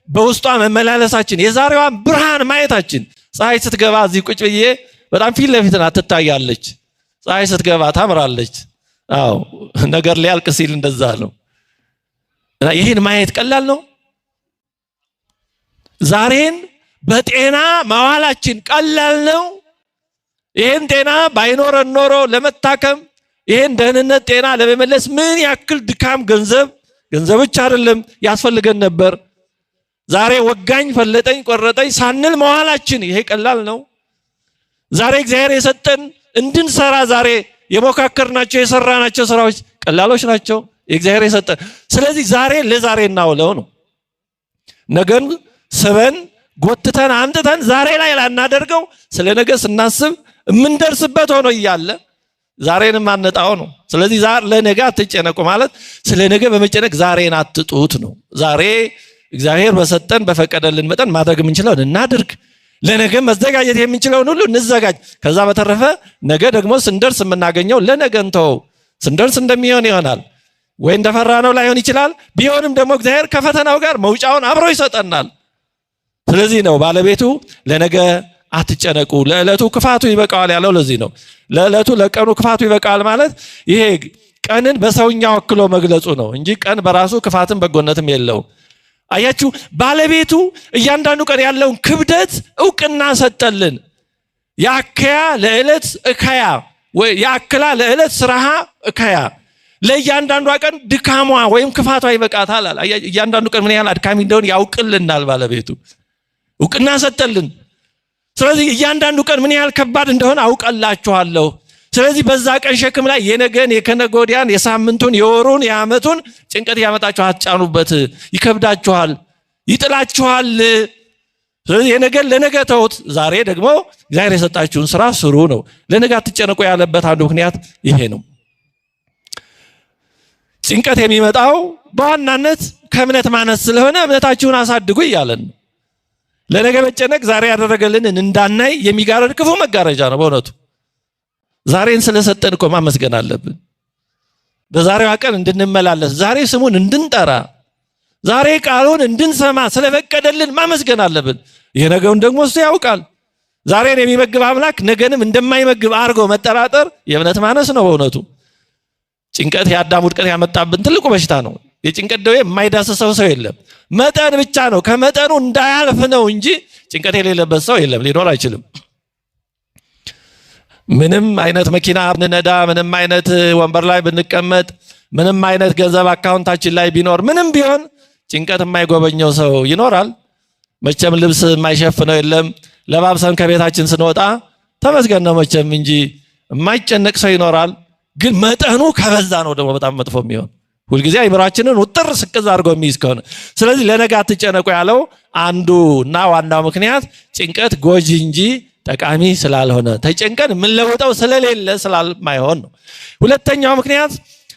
በውስጧ መመላለሳችን፣ የዛሬዋን ብርሃን ማየታችን። ፀሐይ ስትገባ እዚህ ቁጭ ብዬ በጣም ፊት ለፊት ናት ትታያለች። ፀሐይ ስትገባ ታምራለች። አዎ ነገር ሊያልቅ ሲል እንደዛ ነው። እና ይህን ማየት ቀላል ነው። ዛሬን በጤና ማዋላችን ቀላል ነው። ይህን ጤና ባይኖረን ኖሮ ለመታከም ይህን ደህንነት ጤና ለመመለስ ምን ያክል ድካም ገንዘብ ብቻ አይደለም ያስፈልገን ነበር። ዛሬ ወጋኝ ፈለጠኝ ቆረጠኝ ሳንል መዋላችን ይሄ ቀላል ነው። ዛሬ እግዚአብሔር የሰጠን እንድንሰራ ዛሬ የሞካከርናቸው የሰራናቸው ስራዎች ቀላሎች ናቸው እግዚአብሔር የሰጠን። ስለዚህ ዛሬ ለዛሬ እናውለው ነው። ነገን ስበን ጎትተን አምጥተን ዛሬ ላይ ላናደርገው ስለ ነገ ስናስብ የምንደርስበት ሆኖ እያለ ዛሬንም ማነጣው ነው። ስለዚህ ለነገ አትጨነቁ ማለት ስለ ነገ በመጨነቅ ዛሬን አትጡት ነው። ዛሬ እግዚአብሔር በሰጠን በፈቀደልን መጠን ማድረግ የምንችለውን እናድርግ። ለነገ መዘጋጀት የምንችለውን ሁሉ እንዘጋጅ። ከዛ በተረፈ ነገ ደግሞ ስንደርስ የምናገኘው ለነገ እንተው። ስንደርስ እንደሚሆን ይሆናል ወይ እንደፈራ ነው ላይሆን ይችላል። ቢሆንም ደግሞ እግዚአብሔር ከፈተናው ጋር መውጫውን አብሮ ይሰጠናል። ስለዚህ ነው ባለቤቱ ለነገ አትጨነቁ ለዕለቱ ክፋቱ ይበቃዋል ያለው። ለዚህ ነው ለዕለቱ ለቀኑ ክፋቱ ይበቃዋል ማለት ይሄ ቀንን በሰውኛ ወክሎ መግለጹ ነው እንጂ ቀን በራሱ ክፋትም በጎነትም የለው። አያችሁ ባለቤቱ እያንዳንዱ ቀን ያለውን ክብደት ዕውቅና ሰጠልን። ያከያ ለዕለት እከያ ወይ ያከላ ለዕለት ስራሃ እከያ ለእያንዳንዱ ቀን ድካሟ ወይም ክፋቷ ይበቃታል አለ። እያንዳንዱ ቀን ምን ያህል አድካሚ እንደሆነ ያውቅልናል ባለቤቱ ዕውቅና ሰጠልን። ስለዚህ እያንዳንዱ ቀን ምን ያህል ከባድ እንደሆነ አውቀላችኋለሁ። ስለዚህ በዛ ቀን ሸክም ላይ የነገን የከነገ ወዲያን የሳምንቱን የወሩን የዓመቱን ጭንቀት ያመጣችሁ አትጫኑበት፣ ይከብዳችኋል፣ ይጥላችኋል። ስለዚህ የነገን ለነገ ተውት፣ ዛሬ ደግሞ እግዚአብሔር የሰጣችሁን ስራ ስሩ ነው። ለነገ አትጨነቁ ያለበት አንዱ ምክንያት ይሄ ነው። ጭንቀት የሚመጣው በዋናነት ከእምነት ማነስ ስለሆነ እምነታችሁን አሳድጉ እያለን ነው። ለነገ መጨነቅ ዛሬ ያደረገልንን እንዳናይ የሚጋረድ ክፉ መጋረጃ ነው በእውነቱ። ዛሬን ስለሰጠን እኮ ማመስገን አለብን። በዛሬዋ ቀን እንድንመላለስ፣ ዛሬ ስሙን እንድንጠራ፣ ዛሬ ቃሉን እንድንሰማ ስለፈቀደልን ማመስገን አለብን። የነገውን ደግሞ እሱ ያውቃል። ዛሬን የሚመግብ አምላክ ነገንም እንደማይመግብ አድርጎ መጠራጠር የእምነት ማነስ ነው በእውነቱ። ጭንቀት የአዳም ውድቀት ያመጣብን ትልቁ በሽታ ነው። የጭንቀት ደዌ የማይዳሰሰው ሰው የለም። መጠን ብቻ ነው፣ ከመጠኑ እንዳያልፍ ነው እንጂ ጭንቀት የሌለበት ሰው የለም፣ ሊኖር አይችልም። ምንም አይነት መኪና ብንነዳ፣ ምንም አይነት ወንበር ላይ ብንቀመጥ፣ ምንም አይነት ገንዘብ አካውንታችን ላይ ቢኖር፣ ምንም ቢሆን ጭንቀት የማይጎበኘው ሰው ይኖራል? መቼም ልብስ የማይሸፍነው የለም። ለባብሰን ከቤታችን ስንወጣ ተመስገን ነው መቼም እንጂ የማይጨነቅ ሰው ይኖራል። ግን መጠኑ ከበዛ ነው ደግሞ በጣም መጥፎ የሚሆን። ሁልጊዜ አይምራችንን ውጥር ስቅዝ አድርጎ የሚይዝ ከሆነ። ስለዚህ ለነገ አትጨነቁ ያለው አንዱ እና ዋናው ምክንያት ጭንቀት ጎጂ እንጂ ጠቃሚ ስላልሆነ፣ ተጨንቀን የምንለውጠው ስለሌለ ስላልማይሆን ነው። ሁለተኛው ምክንያት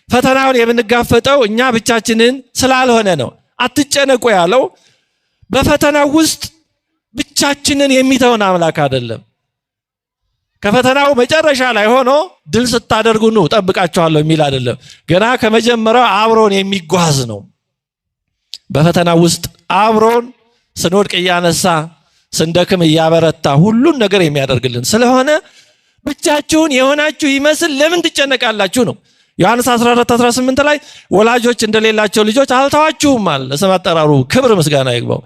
ፈተናውን የምንጋፈጠው እኛ ብቻችንን ስላልሆነ ነው። አትጨነቁ ያለው በፈተናው ውስጥ ብቻችንን የሚተውን አምላክ አይደለም። ከፈተናው መጨረሻ ላይ ሆኖ ድል ስታደርጉ ነው ጠብቃችኋለሁ የሚል አይደለም። ገና ከመጀመሪያው አብሮን የሚጓዝ ነው። በፈተናው ውስጥ አብሮን ስንወድቅ እያነሳ፣ ስንደክም እያበረታ ሁሉን ነገር የሚያደርግልን ስለሆነ ብቻችሁን የሆናችሁ ይመስል ለምን ትጨነቃላችሁ ነው። ዮሐንስ 14:18 ላይ ወላጆች እንደሌላቸው ልጆች አልተዋችሁም አለ። ለስም አጠራሩ ክብር ምስጋና ይግባው።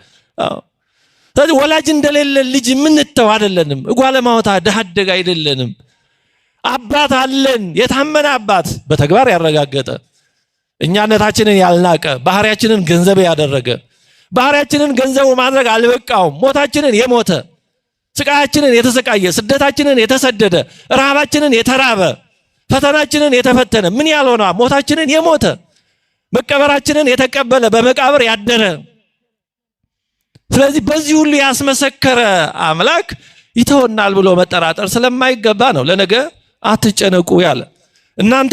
ስለዚህ ወላጅ እንደሌለ ልጅ የምንተው አይደለንም። እጓለማውታ ድሃ አደግ አይደለንም። አባት አለን፣ የታመነ አባት በተግባር ያረጋገጠ፣ እኛነታችንን ያልናቀ፣ ባህሪያችንን ገንዘብ ያደረገ፣ ባህሪያችንን ገንዘቡ ማድረግ አልበቃውም፣ ሞታችንን የሞተ፣ ስቃያችንን የተሰቃየ፣ ስደታችንን የተሰደደ፣ ረሃባችንን የተራበ፣ ፈተናችንን የተፈተነ፣ ምን ያልሆነ ሞታችንን የሞተ፣ መቀበራችንን የተቀበለ፣ በመቃብር ያደረ። ስለዚህ በዚህ ሁሉ ያስመሰከረ አምላክ ይተወናል ብሎ መጠራጠር ስለማይገባ ነው ለነገ አትጨነቁ ያለ። እናንተ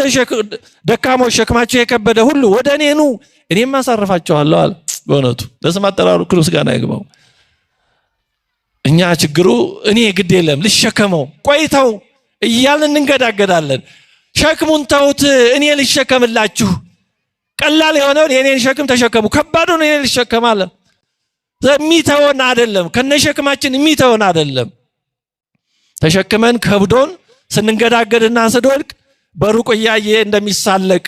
ደካሞች ሸክማችሁ የከበደ ሁሉ ወደ እኔ ኑ እኔም አሳርፋችኋለሁ አለ። በእውነቱ ለስም አጠራሩ ክብር ምስጋና ይግባው። እኛ ችግሩ እኔ ግድ የለም ልሸከመው ቆይተው እያልን እንገዳገዳለን። ሸክሙን ተውት፣ እኔ ልሸከምላችሁ፣ ቀላል የሆነውን የኔን ሸክም ተሸከሙ፣ ከባዱን እኔ ልሸከማለሁ። የሚተወን አይደለም፣ ከነሸክማችን የሚተወን አይደለም። ተሸክመን ከብዶን ስንንገዳገድና ስንወድቅ በሩቅ እያየ እንደሚሳለቅ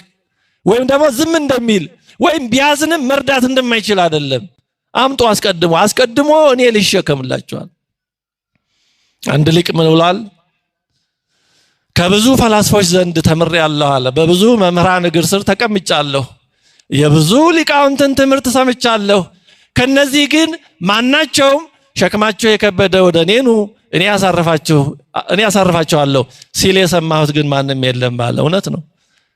ወይም ደግሞ ዝም እንደሚል ወይም ቢያዝንም መርዳት እንደማይችል አይደለም። አምጡ አስቀድሞ እኔ ልሸከምላችኋል። አንድ ሊቅ ምን ብሏል? ከብዙ ፈላስፎች ዘንድ ተምሬአለሁ አለ። በብዙ መምህራን እግር ስር ተቀምጫለሁ። የብዙ ሊቃውንትን ትምህርት ሰምቻለሁ። ከነዚህ ግን ማናቸውም ሸክማቸው የከበደ ወደ እኔ ኑ እኔ ያሳርፋቸዋለሁ ሲል የሰማሁት ግን ማንም የለም ባለ። እውነት ነው።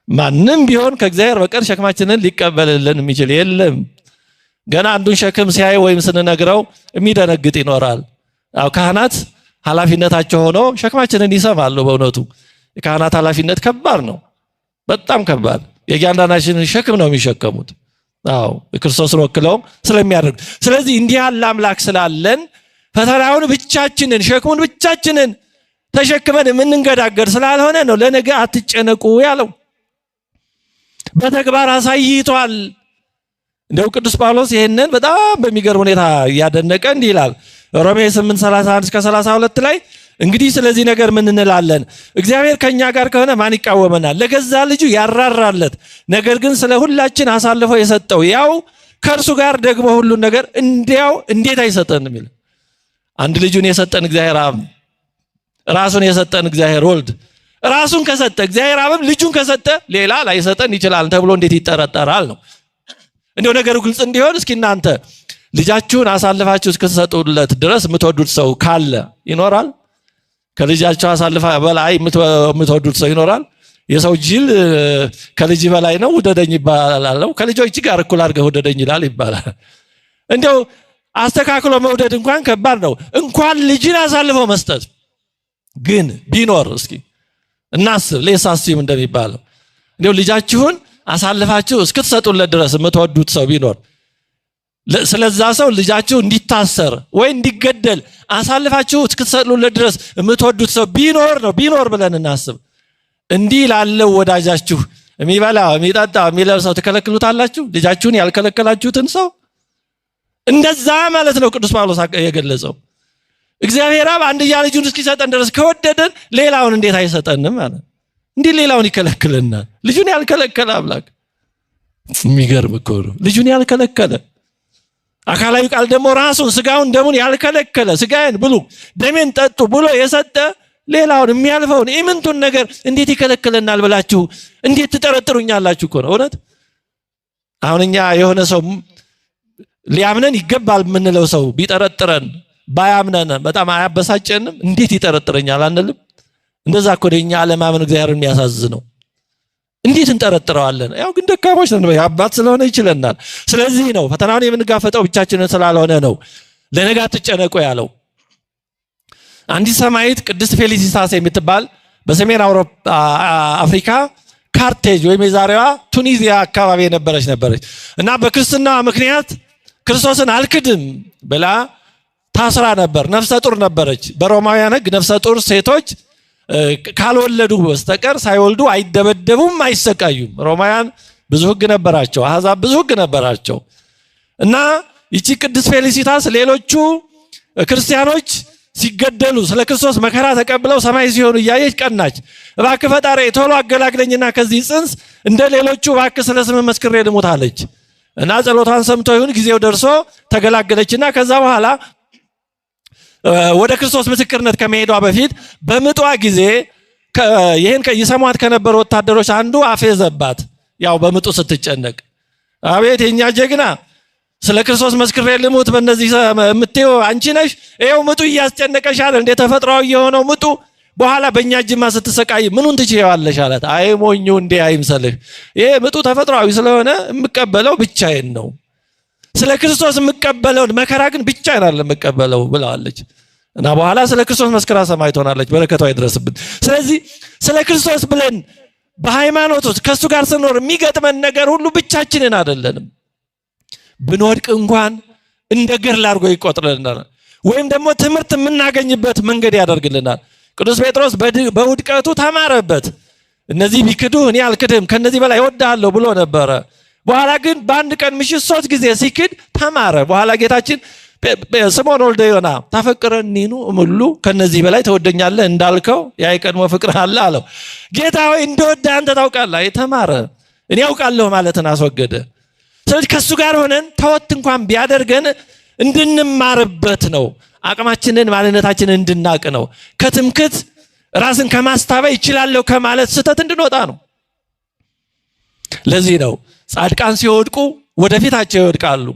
ማንም ቢሆን ከእግዚአብሔር በቀር ሸክማችንን ሊቀበልልን የሚችል የለም። ገና አንዱን ሸክም ሲያይ ወይም ስንነግረው የሚደነግጥ ይኖራል። አው ካህናት ኃላፊነታቸው ሆኖ ሸክማችንን ይሰማሉ። በእውነቱ የካህናት ኃላፊነት ከባድ ነው፣ በጣም ከባድ። የእያንዳንዳችንን ሸክም ነው የሚሸከሙት። አዎ ክርስቶስን ወክለው ስለሚያደርግ። ስለዚህ እንዲህ ያለ አምላክ ስላለን ፈተናውን ብቻችንን ሸክሙን ብቻችንን ተሸክመን የምንንገዳገድ ስላልሆነ ነው ለነገ አትጨነቁ ያለው። በተግባር አሳይቷል። እንደው ቅዱስ ጳውሎስ ይሄንን በጣም በሚገርም ሁኔታ ያደነቀ እንዲህ ይላል ሮሜ 8:31-32 ላይ እንግዲህ ስለዚህ ነገር ምን እንላለን? እግዚአብሔር ከኛ ጋር ከሆነ ማን ይቃወመናል? ለገዛ ልጁ ያራራለት ነገር ግን ስለ ሁላችን አሳልፎ የሰጠው ያው ከእርሱ ጋር ደግሞ ሁሉን ነገር እንዲያው እንዴት አይሰጠንም? ይላል። አንድ ልጁን የሰጠን እግዚአብሔር አብ፣ ራሱን የሰጠን እግዚአብሔር ወልድ፣ ራሱን ከሰጠ እግዚአብሔር አብም ልጁን ከሰጠ ሌላ ላይሰጠን ይችላል ተብሎ እንዴት ይጠረጠራል ነው። እንደው ነገሩ ግልጽ እንዲሆን እስኪ እናንተ ልጃችሁን አሳልፋችሁ እስክትሰጡለት ድረስ የምትወዱት ሰው ካለ ይኖራል? ከልጃችሁ አሳልፋ በላይ የምትወዱት ሰው ይኖራል? የሰው ጅል ከልጅ በላይ ነው ውደደኝ ይባላል። ከልጆች ጋር እኩል አድርገህ ውደደኝ ይላል ይባላል። እንደው አስተካክሎ መውደድ እንኳን ከባድ ነው፣ እንኳን ልጅን አሳልፎ መስጠት። ግን ቢኖር እስኪ እናስብ፣ ሌሳስቲም እንደሚባለው እንደው ልጃችሁን አሳልፋችሁ እስክትሰጡለት ድረስ የምትወዱት ሰው ቢኖር፣ ስለዛ ሰው ልጃችሁ እንዲታሰር ወይ እንዲገደል አሳልፋችሁ እስክትሰጡለት ድረስ የምትወዱት ሰው ቢኖር ብለን እናስብ። እንዲህ ላለው ወዳጃችሁ የሚበላ የሚጠጣ የሚለብሰው ትከለክሉታላችሁ? ልጃችሁን ያልከለከላችሁትን ሰው እንደዛ ማለት ነው ቅዱስ ጳውሎስ የገለጸው። እግዚአብሔር አብ አንድያ ልጁን እስኪሰጠን ድረስ ከወደደን ሌላውን እንዴት አይሰጠንም ማለት? እንዲህ ሌላውን ይከለክልናል? ልጁን ያልከለከለ አምላክ የሚገርም እኮ ነው። ልጁን ያልከለከለ አካላዊ ቃል ደግሞ ራሱን ስጋውን ደሙን ያልከለከለ ስጋዬን ብሉ ደሜን ጠጡ ብሎ የሰጠ ሌላውን የሚያልፈውን ኢምንቱን ነገር እንዴት ይከለክለናል ብላችሁ እንዴት ትጠረጥሩኛላችሁ እኮ ነው እውነት። አሁን እኛ የሆነ ሰው ሊያምነን ይገባል የምንለው ሰው ቢጠረጥረን ባያምነን በጣም አያበሳጨንም? እንዴት ይጠረጥረኛል አንልም? እንደዛ እኮ ደኛ አለማመን እግዚአብሔርን የሚያሳዝነው። እንዴት እንጠረጥረዋለን? ያው ግን ደካሞች ነን፣ አባት ስለሆነ ይችለናል። ስለዚህ ነው ፈተናውን የምንጋፈጠው ብቻችንን ስላልሆነ ነው። ለነገ አትጨነቁ ያለው። አንዲት ሰማዕት ቅድስት ፌሊሲታስ የምትባል በሰሜን አፍሪካ ካርቴጅ ወይም የዛሬዋ ቱኒዚያ አካባቢ የነበረች እና በክርስትና ምክንያት ክርስቶስን አልክድም ብላ ታስራ ነበር። ነፍሰ ጡር ነበረች። በሮማውያን ሕግ ነፍሰ ጡር ሴቶች ካልወለዱ በስተቀር ሳይወልዱ አይደበደቡም፣ አይሰቃዩም። ሮማውያን ብዙ ሕግ ነበራቸው፣ አሕዛብ ብዙ ሕግ ነበራቸው። እና ይቺ ቅድስት ፌሊሲታስ ሌሎቹ ክርስቲያኖች ሲገደሉ ስለ ክርስቶስ መከራ ተቀብለው ሰማይ ሲሆኑ እያየች ቀናች። እባክህ ፈጣሪ ቶሎ አገላግለኝና ከዚህ ጽንስ እንደ ሌሎቹ እባክህ ስለ ስምህ መስክሬ ልሙት አለች። እና ጸሎቷን ሰምቶ ይሁን ጊዜው ደርሶ ተገላገለችና ከዛ በኋላ ወደ ክርስቶስ ምስክርነት ከመሄዷ በፊት በምጧ ጊዜ ይሄን ይሰሟት ከነበሩ ወታደሮች አንዱ አፌዘባት። ያው በምጡ ስትጨነቅ አቤት የኛ ጀግና ስለ ክርስቶስ መስክሬ ልሙት በእነዚህ የምትይው አንቺ ነሽ? ይኸው ምጡ እያስጨነቀሻል እንደ ተፈጥሯዊ የሆነው ምጡ በኋላ በእኛ እጅማ ስትሰቃይ ምኑን ትችይዋለሽ አላት። አይ ሞኙ እንዴ አይምሰልህ፣ ይሄ ምጡ ተፈጥሯዊ ስለሆነ የምቀበለው ብቻዬን ነው። ስለ ክርስቶስ የምቀበለውን መከራ ግን ብቻዬን አይደለም የምቀበለው ብለዋለች። እና በኋላ ስለ ክርስቶስ መስክራ ሰማዕት ሆናለች። በረከቷ ይድረስብን። ስለዚህ ስለ ክርስቶስ ብለን በሃይማኖት ውስጥ ከሱ ጋር ስንኖር የሚገጥመን ነገር ሁሉ ብቻችንን አይደለንም። ብንወድቅ እንኳን እንደ ገድል አድርጎ ይቆጥርልናል፣ ወይም ደግሞ ትምህርት የምናገኝበት መንገድ ያደርግልናል። ቅዱስ ጴጥሮስ በውድቀቱ ተማረበት። እነዚህ ቢክዱ እኔ አልክድም ከነዚህ በላይ እወድሃለሁ ብሎ ነበረ። በኋላ ግን በአንድ ቀን ምሽት 3 ጊዜ ሲክድ ተማረ። በኋላ ጌታችን ስምዖን ወልደ ዮና ታፈቅረኒኑ እምሉ ከነዚህ በላይ ተወደኛለህ እንዳልከው ያ የቀድሞ ፍቅር አለ አለው። ጌታ ሆይ እንደወደህ አንተ ታውቃለህ። የተማረ እኔ ያውቃለሁ ማለትን አስወገደ። ስለዚህ ከሱ ጋር ሆነን ተወት እንኳን ቢያደርገን እንድንማርበት ነው። አቅማችንን ማንነታችንን እንድናቅ ነው። ከትምክት ራስን ከማስታበይ ይችላለሁ ከማለት ስህተት እንድንወጣ ነው። ለዚህ ነው ጻድቃን ሲወድቁ ወደፊታቸው ይወድቃሉ፣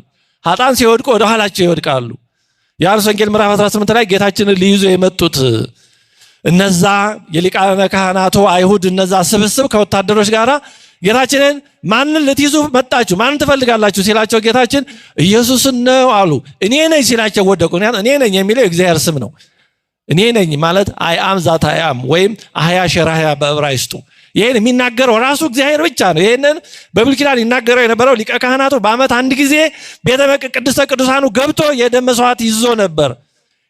ኃጥአን ሲወድቁ ወደ ኋላቸው ይወድቃሉ። ዮሐንስ ወንጌል ምዕራፍ 18 ላይ ጌታችንን ሊይዙ የመጡት እነዛ የሊቃነ ካህናቱ አይሁድ እነዛ ስብስብ ከወታደሮች ጋራ ጌታችንን ማንን ልትይዙ መጣችሁ? ማንን ትፈልጋላችሁ ሲላቸው ጌታችን ኢየሱስን ነው አሉ። እኔ ነኝ ሲላቸው ወደቁ። እኔ ነኝ የሚለው የእግዚአብሔር ስም ነው። እኔ ነኝ ማለት አይ አም ዛት አይ አም ወይም አህያ ሸራህያ በዕብራይስጡ ይሄን የሚናገረው ራሱ እግዚአብሔር ብቻ ነው። ይሄንን በብሉይ ኪዳን ይናገረው የነበረው ሊቀ ካህናቱ በዓመት አንድ ጊዜ ቤተ ቅድስተ ቅዱሳኑ ገብቶ የደም መስዋዕት ይዞ ነበር።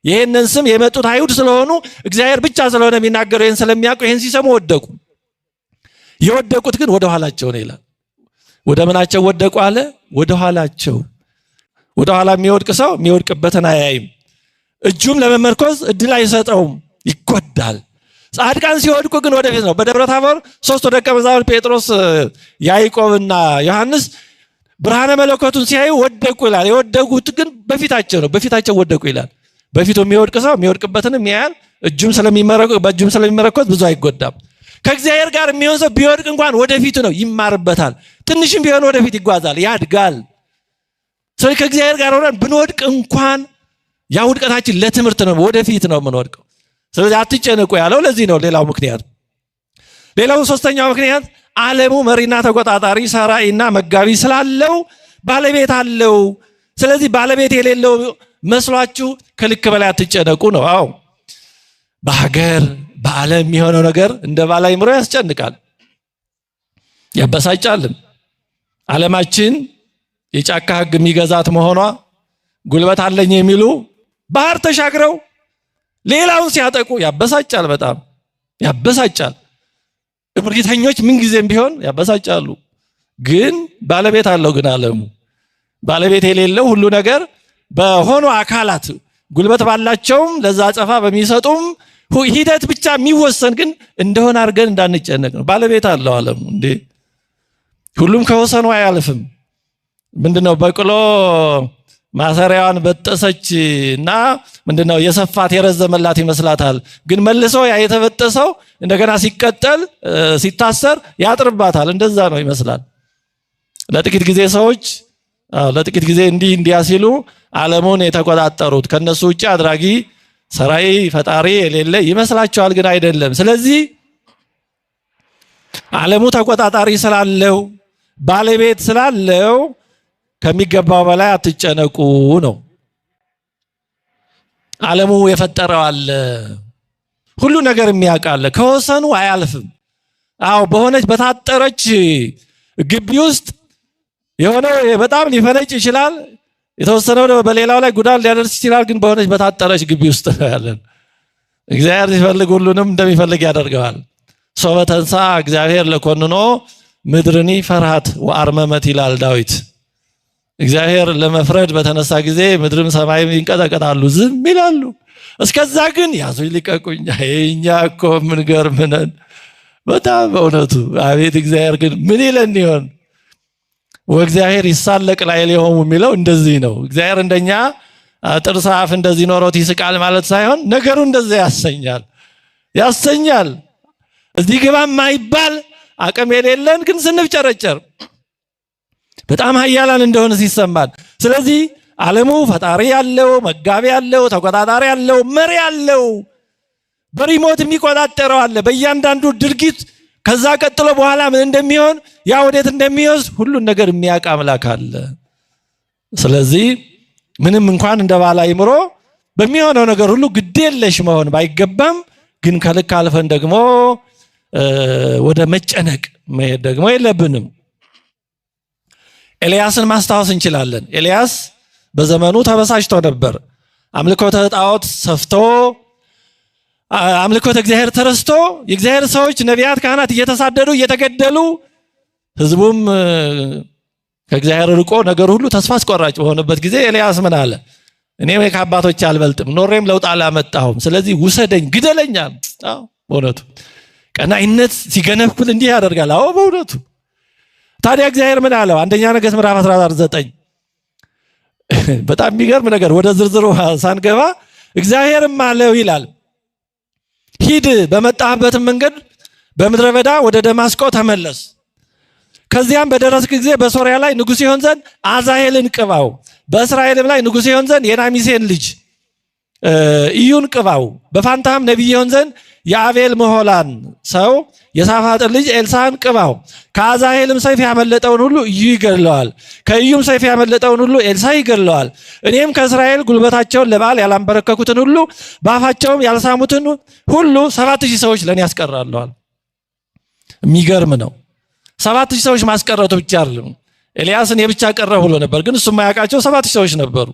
ይሄንን ስም የመጡት አይሁድ ስለሆኑ እግዚአብሔር ብቻ ስለሆነ የሚናገረው ይሄን ስለሚያውቁ ይሄን ሲሰሙ ወደቁ። የወደቁት ግን ወደ ኋላቸው ነው ይላል። ወደ ምናቸው ወደቁ አለ? ወደ ኋላቸው። ወደ ኋላ የሚወድቅ ሰው የሚወድቅበትን አያይም፣ እጁም ለመመርኮዝ እድል አይሰጠውም። ይጎዳል። ጻድቃን ሲወድቁ ግን ወደፊት ነው። በደብረ ታቦር ሶስቱ ደቀ መዛሙርት ጴጥሮስ፣ ያዕቆብና ዮሐንስ ብርሃነ መለኮቱን ሲያዩ ወደቁ ይላል። የወደቁት ግን በፊታቸው ወደቁ ይላል። በፊቱ የሚወድቅ ሰው የሚወድቅበትንም ያያል። በእጁም ስለሚመረኮት ብዙ አይጎዳም። ከእግዚአብሔር ጋር የሚሆን ሰው ቢወድቅ እንኳን ወደፊቱ ነው፣ ይማርበታል። ትንሽም ቢሆን ወደፊት ይጓዛል፣ ያድጋል። ስለዚህ ከእግዚአብሔር ጋር ሆነን ብንወድቅ እንኳን ያ ውድቀታችን ለትምህርት ነው፣ ወደፊት ነው የምንወድቀው። ስለዚህ አትጨነቁ ያለው ለዚህ ነው። ሌላው ምክንያት ሶስተኛው ምክንያት ዓለሙ መሪና ተቆጣጣሪ ሰራይና መጋቢ ስላለው ባለቤት አለው። ስለዚህ ባለቤት የሌለው መስሏችሁ ከልክ በላይ አትጨነቁ ነው። አዎ በሀገር በዓለም የሚሆነው ነገር እንደ ባለ አእምሮ ያስጨንቃል፣ ያበሳጫልም። ዓለማችን የጫካ ሕግ የሚገዛት መሆኗ ጉልበት አለኝ የሚሉ ባህር ተሻግረው ሌላውን ሲያጠቁ ያበሳጫል፣ በጣም ያበሳጫል። እብሪተኞች ምንጊዜም ቢሆን ያበሳጫሉ። ግን ባለቤት አለው። ግን ዓለሙ ባለቤት የሌለው ሁሉ ነገር በሆኑ አካላት ጉልበት ባላቸውም ለዛ አጸፋ በሚሰጡም ሂደት ብቻ የሚወሰን ግን እንደሆነ አድርገን እንዳንጨነቅ ነው። ባለቤት አለው ዓለሙ። እንዴ ሁሉም ከወሰኑ አያልፍም። ምንድነው በቅሎ ማሰሪያዋን በጠሰች እና ምንድነው የሰፋት የረዘመላት ይመስላታል። ግን መልሶ ያ የተበጠሰው እንደገና ሲቀጠል ሲታሰር ያጥርባታል። እንደዛ ነው ይመስላል። ለጥቂት ጊዜ ሰዎች ለጥቂት ጊዜ እንዲያ ሲሉ ዓለሙን የተቆጣጠሩት ከነሱ ውጪ አድራጊ ሰራይ ፈጣሪ የሌለ ይመስላቸዋል። ግን አይደለም። ስለዚህ ዓለሙ ተቆጣጣሪ ስላለው ባለቤት ስላለው ከሚገባው በላይ አትጨነቁ ነው። ዓለሙ የፈጠረው አለ፣ ሁሉ ነገር የሚያውቃል፣ ከወሰኑ አያልፍም። አዎ በሆነች በታጠረች ግቢ ውስጥ የሆነ በጣም ሊፈነጭ ይችላል፣ የተወሰነው በሌላው ላይ ጉዳት ሊያደርስ ይችላል። ግን በሆነች በታጠረች ግቢ ውስጥ ያለን እግዚአብሔር ሲፈልግ ሁሉንም እንደሚፈልግ ያደርገዋል። ሶበ ተንሥአ እግዚአብሔር ለኮንኖ ምድርኒ ፈርሃት ወአርመመት ይላል ዳዊት። እግዚአብሔር ለመፍረድ በተነሳ ጊዜ ምድርም ሰማይም ይንቀጠቀጣሉ፣ ዝም ይላሉ። እስከዛ ግን ያዙኝ ልቀቁኝ። እኛ እኮ ምን ገርምነን በጣም በእውነቱ። አቤት እግዚአብሔር ግን ምን ይለን ይሆን? ወእግዚአብሔር ይሳለቅ ላዕሌሆሙ የሚለው እንደዚህ ነው። እግዚአብሔር እንደኛ ጥርስ አፍ እንደዚህ ኖሮት ይስቃል ማለት ሳይሆን ነገሩ እንደዚህ ያሰኛል። እዚህ ግባ የማይባል አቅም የሌለን ግን ስንፍጨረጨር በጣም ኃያላን እንደሆነ ሲሰማን። ስለዚህ ዓለሙ ፈጣሪ ያለው፣ መጋቢ ያለው፣ ተቆጣጣሪ ያለው፣ መሪ ያለው፣ በሪሞት የሚቆጣጠረው አለ በእያንዳንዱ ድርጊት። ከዛ ቀጥሎ በኋላ ምን እንደሚሆን ያ ወዴት እንደሚወስድ ሁሉን ነገር የሚያውቅ አምላክ አለ። ስለዚህ ምንም እንኳን እንደ ባለ አእምሮ በሚሆነው ነገር ሁሉ ግዴለሽ መሆን ባይገባም ግን ከልክ አልፈን ደግሞ ወደ መጨነቅ መሄድ ደግሞ የለብንም። ኤልያስን ማስታወስ እንችላለን። ኤልያስ በዘመኑ ተበሳጭቶ ነበር። አምልኮተ ጣዖት ሰፍቶ አምልኮተ እግዚአብሔር ተረስቶ የእግዚአብሔር ሰዎች ነቢያት፣ ካህናት እየተሳደዱ እየተገደሉ ህዝቡም ከእግዚአብሔር ርቆ ነገር ሁሉ ተስፋ አስቆራጭ በሆነበት ጊዜ ኤልያስ ምን አለ? እኔም ከአባቶች አልበልጥም፣ ኖሬም ለውጥ አላመጣሁም፣ ስለዚህ ውሰደኝ፣ ግደለኛል። አዎ በእውነቱ ቀናኢነት ሲገነፍል እንዲህ ያደርጋል። አዎ በእውነቱ ታዲያ እግዚአብሔር ምን አለው? አንደኛ ነገሥት ምዕራፍ 19 በጣም የሚገርም ነገር፣ ወደ ዝርዝሩ ሳንገባ እግዚአብሔርም አለው ይላል፣ ሂድ በመጣህበትም መንገድ በምድረ በዳ ወደ ደማስቆ ተመለስ። ከዚያም በደረስክ ጊዜ በሶርያ ላይ ንጉሥ ይሆን ዘንድ አዛሄልን ቅባው፣ በእስራኤልም ላይ ንጉሥ ይሆን ዘንድ የናሚሴን ልጅ ኢዩን ቅባው፣ በፋንታም ነቢይ ይሆን ዘንድ የአቤል መሆላን ሰው የሳፋጥን ልጅ ኤልሳዕን ቅባው። ከአዛሄልም ሰይፍ ያመለጠውን ሁሉ ኢዩ ይገድለዋል፣ ከኢዩም ሰይፍ ያመለጠውን ሁሉ ኤልሳዕ ይገድለዋል። እኔም ከእስራኤል ጉልበታቸውን ለበዓል ያላንበረከኩትን ሁሉ በአፋቸውም ያልሳሙትን ሁሉ 7,000 ሰዎች ለእኔ ያስቀራለዋል። የሚገርም ነው። 7,000 ሰዎች ማስቀረቱ ብቻ አይደለም። ኤልያስን የብቻ ቀረ ብሎ ነበር፣ ግን እሱ የማያውቃቸው 7,000 ሰዎች ነበሩ።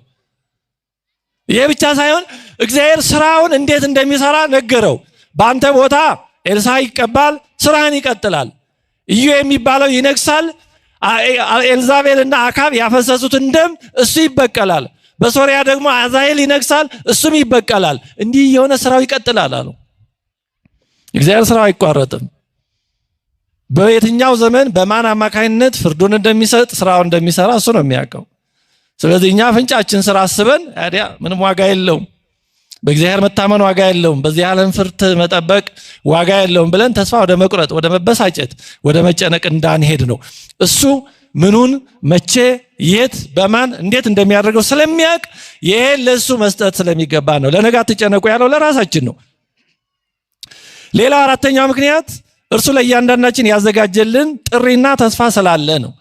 ይሄ ብቻ ሳይሆን እግዚአብሔር ስራውን እንዴት እንደሚሰራ ነገረው። በአንተ ቦታ ኤልሳዕ ይቀባል፣ ስራህን ይቀጥላል። ኢዩ የሚባለው ይነግሳል። ኤልዛቤልና አካብ ያፈሰሱትን ደም እሱ ይበቀላል። በሶሪያ ደግሞ አዛኤል ይነግሳል፣ እሱም ይበቀላል። እንዲህ የሆነ ስራው ይቀጥላል አሉ። እግዚአብሔር ስራው አይቋረጥም። በየትኛው ዘመን በማን አማካይነት ፍርዱን እንደሚሰጥ ስራው እንደሚሰራ እሱ ነው የሚያውቀው። ስለዚህ እኛ ፍንጫችን ስራ አስበን አዲያ ምንም ዋጋ የለውም፣ በእግዚአብሔር መታመን ዋጋ የለውም፣ በዚህ ዓለም ፍርድ መጠበቅ ዋጋ የለውም ብለን ተስፋ ወደ መቁረጥ፣ ወደ መበሳጨት፣ ወደ መጨነቅ እንዳንሄድ ነው። እሱ ምኑን መቼ የት በማን እንዴት እንደሚያደርገው ስለሚያውቅ ይሄን ለሱ መስጠት ስለሚገባ ነው። ለነገ አትጨነቁ ያለው ለራሳችን ነው። ሌላ አራተኛው ምክንያት እርሱ ለእያንዳንዳችን ያዘጋጀልን ጥሪና ተስፋ ስላለ ነው።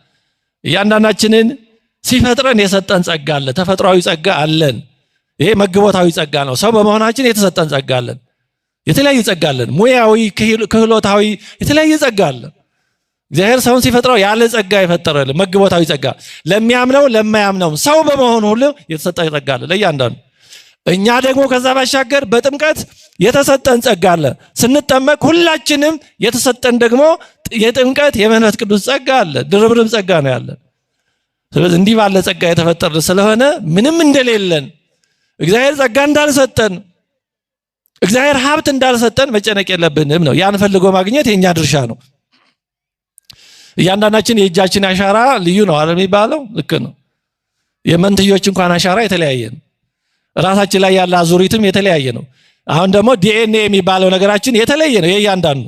እያንዳንዳችንን ሲፈጥረን የሰጠን ጸጋ አለ፣ ተፈጥሯዊ ጸጋ አለን። ይሄ መግቦታዊ ጸጋ ነው። ሰው በመሆናችን የተሰጠን ጸጋ አለን። የተለያየ ጸጋ አለን፣ ሙያዊ፣ ክህሎታዊ የተለያየ ጸጋ አለን። እግዚአብሔር ሰውን ሲፈጥረው ያለ ጸጋ የፈጠረልን መግቦታዊ ጸጋ፣ ለሚያምነው ለማያምነው ሰው በመሆኑ ሁሉ የተሰጠ ጸጋ አለ ለእያንዳንዱ። እኛ ደግሞ ከዛ ባሻገር በጥምቀት የተሰጠን ጸጋ አለ። ስንጠመቅ ሁላችንም የተሰጠን ደግሞ የጥምቀት የመንፈስ ቅዱስ ጸጋ አለ። ድርብርብ ጸጋ ነው ያለን። ስለዚህ እንዲህ ባለ ጸጋ የተፈጠርን ስለሆነ ምንም እንደሌለን፣ እግዚአብሔር ጸጋ እንዳልሰጠን፣ እግዚአብሔር ሀብት እንዳልሰጠን መጨነቅ የለብንም ነው። ያን ፈልጎ ማግኘት የኛ ድርሻ ነው። እያንዳንዳችን የእጃችን አሻራ ልዩ ነው አይደል የሚባለው? ልክ ነው። የመንትዮች እንኳን አሻራ የተለያየ ነው። ራሳችን ላይ ያለ አዙሪትም የተለያየ ነው። አሁን ደግሞ ዲኤንኤ የሚባለው ነገራችን የተለየ ነው የእያንዳንዱ።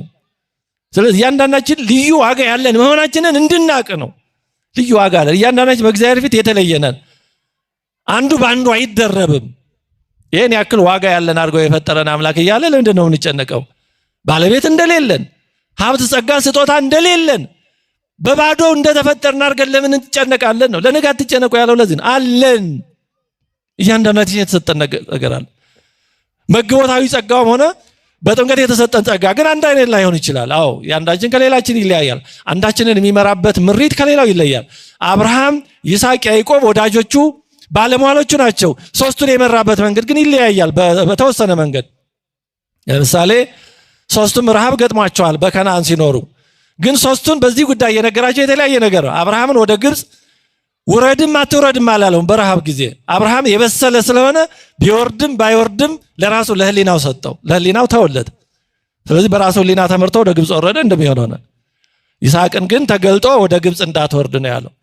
ስለዚህ እያንዳንዳችን ልዩ ዋጋ ያለን መሆናችንን እንድናቅ ነው። ልዩ ዋጋ አለን እያንዳንዳችን በእግዚአብሔር ፊት የተለየ ነን። አንዱ በአንዱ አይደረብም። ይሄን ያክል ዋጋ ያለን አድርጎ የፈጠረን አምላክ እያለ ለምንድን ነው የምንጨነቀው? ባለቤት እንደሌለን፣ ሀብት ጸጋ ስጦታ እንደሌለን፣ በባዶ እንደተፈጠርን አድርገን ለምን እንጨነቃለን ነው። ለነገ አትጨነቁ ያለው ለዚህ ነው። አለን እያንዳንዳችን የተሰጠን ነገር አለ። መግቦታዊ ጸጋውም ሆነ በጥምቀት የተሰጠን ጸጋ ግን አንድ አይነት ላይሆን ይችላል። አዎ የአንዳችን ከሌላችን ይለያያል። አንዳችንን የሚመራበት ምሪት ከሌላው ይለያል። አብርሃም፣ ይስሐቅ፣ ያዕቆብ ወዳጆቹ ባለሟሎቹ ናቸው። ሶስቱን የመራበት መንገድ ግን ይለያያል በተወሰነ መንገድ። ለምሳሌ ሶስቱም ረሃብ ገጥሟቸዋል በከነዓን ሲኖሩ፣ ግን ሶስቱን በዚህ ጉዳይ የነገራቸው የተለያየ ነገር ነው። አብርሃምን ወደ ግብፅ ውረድም አትውረድም አላለውም በረሃብ ጊዜ። አብርሃም የበሰለ ስለሆነ ቢወርድም ባይወርድም ለራሱ ለህሊናው ሰጠው፣ ለህሊናው ተወለደ። ስለዚህ በራሱ ህሊና ተመርቶ ወደ ግብፅ ወረደ፣ እንደሚሆን ሆነ። ይስሐቅን ግን ተገልጦ ወደ ግብፅ እንዳትወርድ ነው ያለው።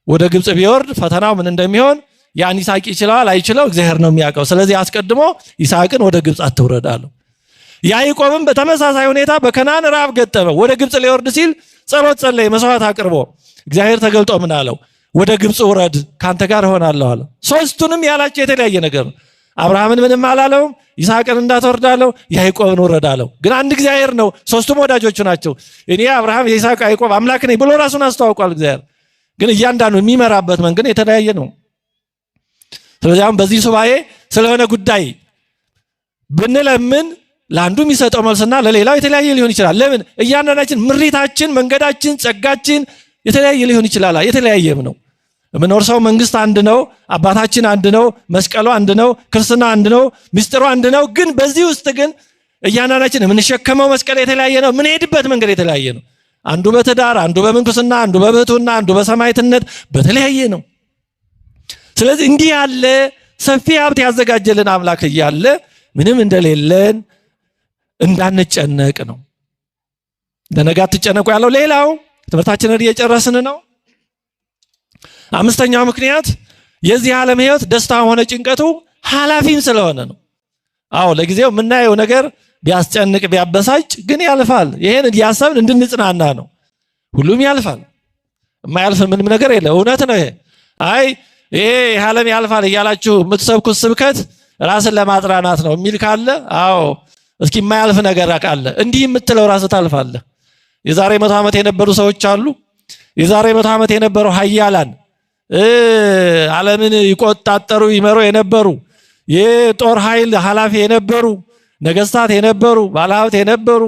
ወደ ግብፅ ቢወርድ ፈተናው ምን እንደሚሆን ያን ይስሐቅ ይችላል አይችለው እግዚአብሔር ነው የሚያውቀው። ስለዚህ አስቀድሞ ይስሐቅን ወደ ግብፅ አትውረድ አለው። ያዕቆብም በተመሳሳይ ሁኔታ በከነዓን ረሃብ ገጠመው። ወደ ግብፅ ሊወርድ ሲል ጸሎት ጸለየ፣ መስዋዕት አቅርቦ እግዚአብሔር ተገልጦ ምን አለው? ወደ ግብፅ ውረድ ካንተ ጋር እሆናለሁ አለ። ሶስቱንም ያላቸው የተለያየ ነገር ነው። አብርሃምን ምንም አላለውም፣ ይስሐቅን እንዳትወርድ አለው፣ ያዕቆብን ውረድ አለው። ግን አንድ እግዚአብሔር ነው፣ ሶስቱም ወዳጆቹ ናቸው። እኔ አብርሃም የይስሐቅ ያዕቆብ አምላክ ነኝ ብሎ ራሱን አስተዋውቋል እግዚአብሔር። ግን እያንዳንዱ የሚመራበት መንገድ የተለያየ ነው። ስለዚህ አሁን በዚህ ሱባኤ ስለሆነ ጉዳይ ብንለምን ለአንዱ የሚሰጠው መልስና ለሌላው የተለያየ ሊሆን ይችላል። ለምን? እያንዳንዳችን ምሪታችን፣ መንገዳችን፣ ጸጋችን የተለያየ ሊሆን ይችላል። የተለያየም ነው። የምንወርሰው መንግስት አንድ ነው፣ አባታችን አንድ ነው፣ መስቀሉ አንድ ነው፣ ክርስትና አንድ ነው፣ ምስጢሩ አንድ ነው። ግን በዚህ ውስጥ ግን እያንዳንዳችን የምንሸከመው መስቀል የተለያየ ነው፣ የምንሄድበት መንገድ የተለያየ ነው። አንዱ በትዳር፣ አንዱ በምንኩስና፣ አንዱ በብሕትውና፣ አንዱ በሰማዕትነት በተለያየ ነው። ስለዚህ እንዲህ ያለ ሰፊ ሀብት ያዘጋጀልን አምላክ እያለ ምንም እንደሌለን እንዳንጨነቅ ነው። ለነገ አትጨነቁ ያለው። ሌላው ትምህርታችንን እየጨረስን ነው። አምስተኛው ምክንያት የዚህ ዓለም ህይወት ደስታ ሆነ ጭንቀቱ ኃላፊም ስለሆነ ነው። አዎ ለጊዜው የምናየው ነገር ቢያስጨንቅ ቢያበሳጭ ግን ያልፋል። ይሄን እያሰብን እንድንጽናና ነው። ሁሉም ያልፋል፣ የማያልፍ ምንም ነገር የለም። እውነት ነው። ይሄ ዓለም ያልፋል እያላችሁ የምትሰብኩት ስብከት ራስን ለማጥራናት ነው የሚል ካለ አዎ እስኪ የማያልፍ ነገር ካለ እንዲህ የምትለው ራስህ ታልፋለህ። የዛሬ 100 ዓመት የነበሩ ሰዎች አሉ። የዛሬ 100 ዓመት የነበሩ ኃያላን ዓለምን ይቆጣጠሩ ይመሩ የነበሩ የጦር ኃይል ኃላፊ የነበሩ ነገስታት የነበሩ ባለሀብት የነበሩ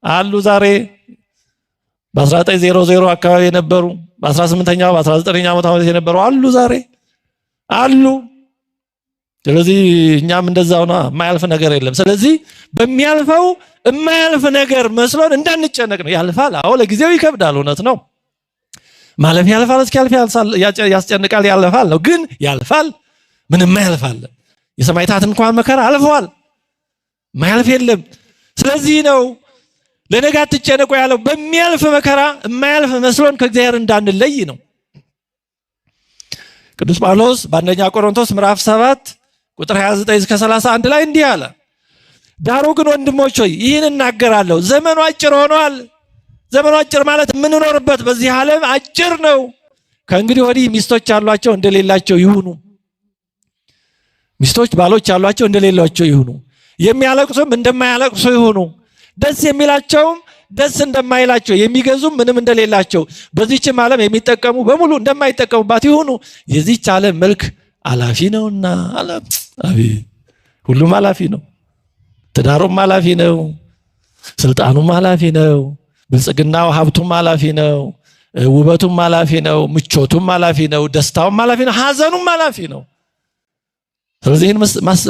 አሉ። ዛሬ በ1900 አካባቢ የነበሩ በ18ኛው በ19ኛው ዓመት የነበሩ አሉ፣ ዛሬ አሉ። ስለዚህ እኛም እንደዛው ነው። የማያልፍ ነገር የለም። ስለዚህ በሚያልፈው የማያልፍ ነገር መስሎን እንዳንጨነቅ ነው። ያልፋል። አዎ ለጊዜው ይከብዳል፣ እውነት ነው። ማለፍ ያልፋል፣ እስኪያልፍ ያስጨንቃል፣ ያልፋል ነው። ግን ያልፋል። ምንም ያልፋል። የሰማዕታት እንኳን መከራ አልፈዋል፣ ማያልፍ የለም። ስለዚህ ነው ለነገ አትጨነቁ ያለው። በሚያልፍ መከራ የማያልፍ መስሎን ከእግዚአብሔር እንዳንለይ ነው። ቅዱስ ጳውሎስ በአንደኛ ቆሮንቶስ ምዕራፍ 7 ቁጥር 29 እስከ 31 ላይ እንዲህ አለ። ዳሩ ግን ወንድሞች ሆይ ይህን እናገራለሁ፣ ዘመኑ አጭር ሆኗል። ዘመኑ አጭር ማለት የምንኖርበት በዚህ ዓለም አጭር ነው። ከእንግዲህ ወዲህ ሚስቶች ያሏቸው እንደሌላቸው ይሁኑ፣ ሚስቶች ባሎች ያሏቸው እንደሌላቸው ይሁኑ፣ የሚያለቅሱም እንደማያለቅሱ ይሁኑ፣ ደስ የሚላቸውም ደስ እንደማይላቸው፣ የሚገዙም ምንም እንደሌላቸው፣ በዚህችም ዓለም የሚጠቀሙ በሙሉ እንደማይጠቀሙባት ይሁኑ። የዚህች ዓለም መልክ አላፊ ነውና። አቤት! ሁሉም አላፊ ነው። ትዳሩም አላፊ ነው፣ ስልጣኑም አላፊ ነው፣ ብልጽግናው ሀብቱም አላፊ ነው፣ ውበቱም አላፊ ነው፣ ምቾቱም አላፊ ነው፣ ደስታውም አላፊ ነው፣ ሀዘኑም አላፊ ነው። ስለዚህ ይህን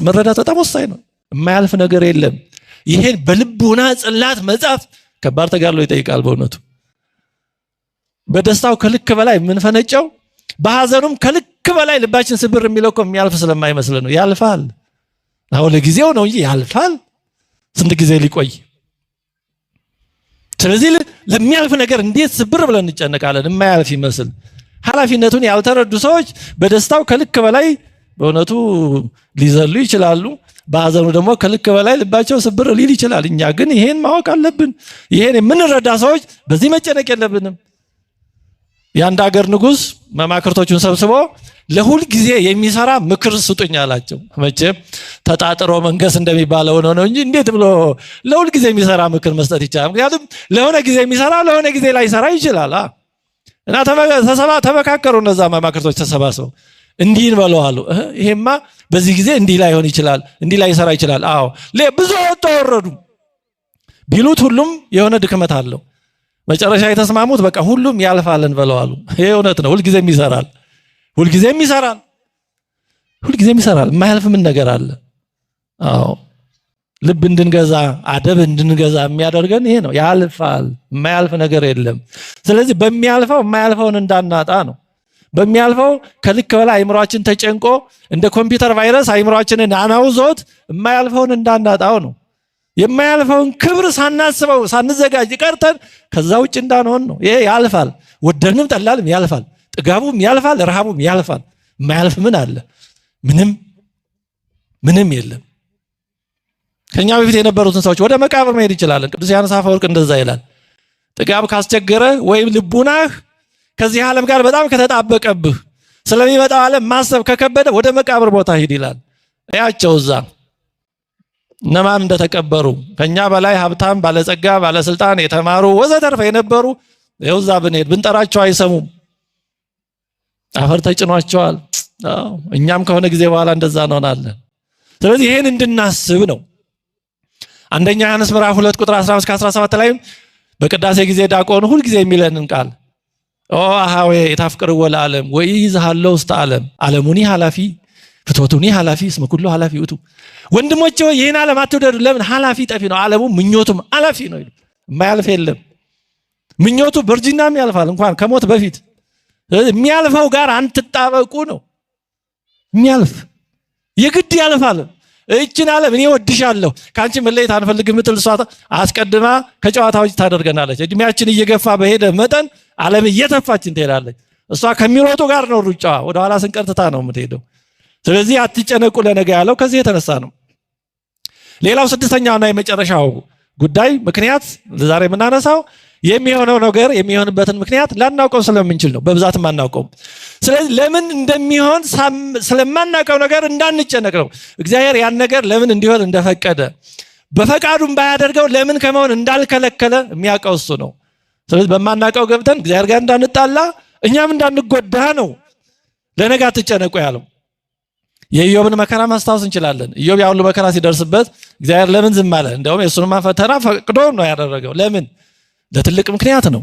መረዳት በጣም ወሳኝ ነው። የማያልፍ ነገር የለም። ይሄን በልቡና ጽላት መጻፍ ከባድ ተጋድሎ ይጠይቃል። በእውነቱ በደስታው ከልክ በላይ የምንፈነጨው፣ በሀዘኑም ከልክ በላይ ልባችን ስብር የሚለው እኮ የሚያልፍ ስለማይመስል ነው። ያልፋል። አሁን ለጊዜው ነው እንጂ ያልፋል። ስንት ጊዜ ሊቆይ? ስለዚህ ለሚያልፍ ነገር እንዴት ስብር ብለን እንጨነቃለን? የማያልፍ ይመስል። ኃላፊነቱን ያልተረዱ ሰዎች በደስታው ከልክ በላይ በእውነቱ ሊዘሉ ይችላሉ። በሀዘኑ ደግሞ ከልክ በላይ ልባቸው ስብር ሊል ይችላል። እኛ ግን ይሄን ማወቅ አለብን። ይሄን የምንረዳ ሰዎች በዚህ መጨነቅ የለብንም። የአንድ ሀገር ንጉሥ መማክርቶቹን ሰብስቦ ለሁል ጊዜ የሚሰራ ምክር ስጡኝ አላቸው። መቼም ተጣጥሮ መንገስ እንደሚባለው ነው እንጂ እንዴት ብሎ ለሁል ጊዜ የሚሰራ ምክር መስጠት ይቻላል? ምክንያቱም ለሆነ ጊዜ የሚሰራ ለሆነ ጊዜ ላይሰራ ይችላል። እና ተመካከሩ። እነዛ መማክርቶች ተሰባስበው እንዲህ እንበለው አሉ። ይሄማ በዚህ ጊዜ እንዲህ ላይሆን ይችላል፣ እንዲህ ላይሰራ ይችላል። አዎ ብዙ ወረዱ ቢሉት ሁሉም የሆነ ድክመት አለው። መጨረሻ የተስማሙት በቃ ሁሉም ያልፋል እንበለው አሉ። ይሄ እውነት ነው። ሁልጊዜም ይሰራል፣ ሁልጊዜም ይሰራል፣ ሁልጊዜም ይሰራል። የማያልፍ ምን ነገር አለ? አዎ ልብ እንድንገዛ አደብ እንድንገዛ የሚያደርገን ይሄ ነው። ያልፋል፣ የማያልፍ ነገር የለም። ስለዚህ በሚያልፈው የማያልፈውን እንዳናጣ ነው። በሚያልፈው ከልክ በላይ አይምሮአችን ተጨንቆ እንደ ኮምፒውተር ቫይረስ አይምሮአችንን አናውዞት የማያልፈውን እንዳናጣው ነው። የማያልፈውን ክብር ሳናስበው ሳንዘጋጅ ቀርተን ከዛ ውጭ እንዳንሆን ነው። ይሄ ያልፋል፣ ወደንም ጠላልም ያልፋል፣ ጥጋቡም ያልፋል፣ ረሃቡም ያልፋል። የማያልፍ ምን አለ? ምንም የለም። ከኛ በፊት የነበሩትን ሰዎች ወደ መቃብር መሄድ ይችላል። ቅዱስ ዮሐንስ አፈወርቅ እንደዛ ይላል። ጥጋብ ካስቸገረ ወይም ልቡናህ ከዚህ ዓለም ጋር በጣም ከተጣበቀብህ ስለሚመጣው ዓለም ማሰብ ከከበደ ወደ መቃብር ቦታ ሂድ ይላል። ያቸው እዛ እነማን እንደተቀበሩ ከኛ በላይ ሀብታም፣ ባለጸጋ፣ ባለስልጣን፣ የተማሩ ወዘተርፈ የነበሩ ይኸው እዛ ብንሄድ ብንጠራቸው አይሰሙም። አፈር ተጭኗቸዋል። እኛም ከሆነ ጊዜ በኋላ እንደዛ እንሆናለን። ስለዚህ ይሄን እንድናስብ ነው። አንደኛ ዮሐንስ ምዕራፍ 2 ቁጥር 15-17 ላይ በቅዳሴ ጊዜ ዲያቆኑ ሁል ጊዜ የሚለንን ቃል ኦ አሃዌ የታፍቅርዎ ለዓለም ወኢይዝሃለው ውስተ ዓለም ዓለሙኒ ኃላፊ ፍትወቱኒ ኃላፊ እስመ ኩሉ ኃላፊ ውእቱ። ወንድሞቼ ይህን ዓለም አትውደዱ፣ ለምን ኃላፊ ጠፊ ነው፣ ዓለሙ ምኞቱም ኃላፊ ነው። የማያልፍ የለም። ምኞቱ በእርጅናም ያልፋል፣ እንኳን ከሞት በፊት። የሚያልፈው ጋር አንትጣበቁ ነው። የሚያልፍ የግድ ያልፋል። እችን ዓለም እኔ ወድሻለሁ ካንቺ መለየት አንፈልግም ምትል እሷ አስቀድማ ከጨዋታዎች ታደርገናለች። እድሜያችን እየገፋ በሄደ መጠን ዓለም እየተፋችን ትሄዳለች። እሷ ከሚሮጡ ጋር ነው ሩጫዋ፣ ወደ ኋላ ስንቀርትታ ነው የምትሄደው። ስለዚህ አትጨነቁ ለነገ ያለው ከዚህ የተነሳ ነው። ሌላው ስድስተኛውና የመጨረሻው ጉዳይ ምክንያት ዛሬ የምናነሳው የሚሆነው ነገር የሚሆንበትን ምክንያት ላናውቀው ስለምንችል ነው። በብዛትም አናውቀውም። ስለዚህ ለምን እንደሚሆን ስለማናውቀው ነገር እንዳንጨነቅ ነው። እግዚአብሔር ያን ነገር ለምን እንዲሆን እንደፈቀደ በፈቃዱም ባያደርገው ለምን ከመሆን እንዳልከለከለ የሚያውቀው እሱ ነው። ስለዚህ በማናውቀው ገብተን እግዚአብሔር ጋር እንዳንጣላ እኛም እንዳንጎዳ ነው ለነገ አትጨነቁ ያለው። የኢዮብን መከራ ማስታወስ እንችላለን። ኢዮብ ያው ሁሉ መከራ ሲደርስበት እግዚአብሔር ለምን ዝም አለ? እንደውም የሱንም ፈተና ፈቅዶ ነው ያደረገው። ለምን? ለትልቅ ምክንያት ነው።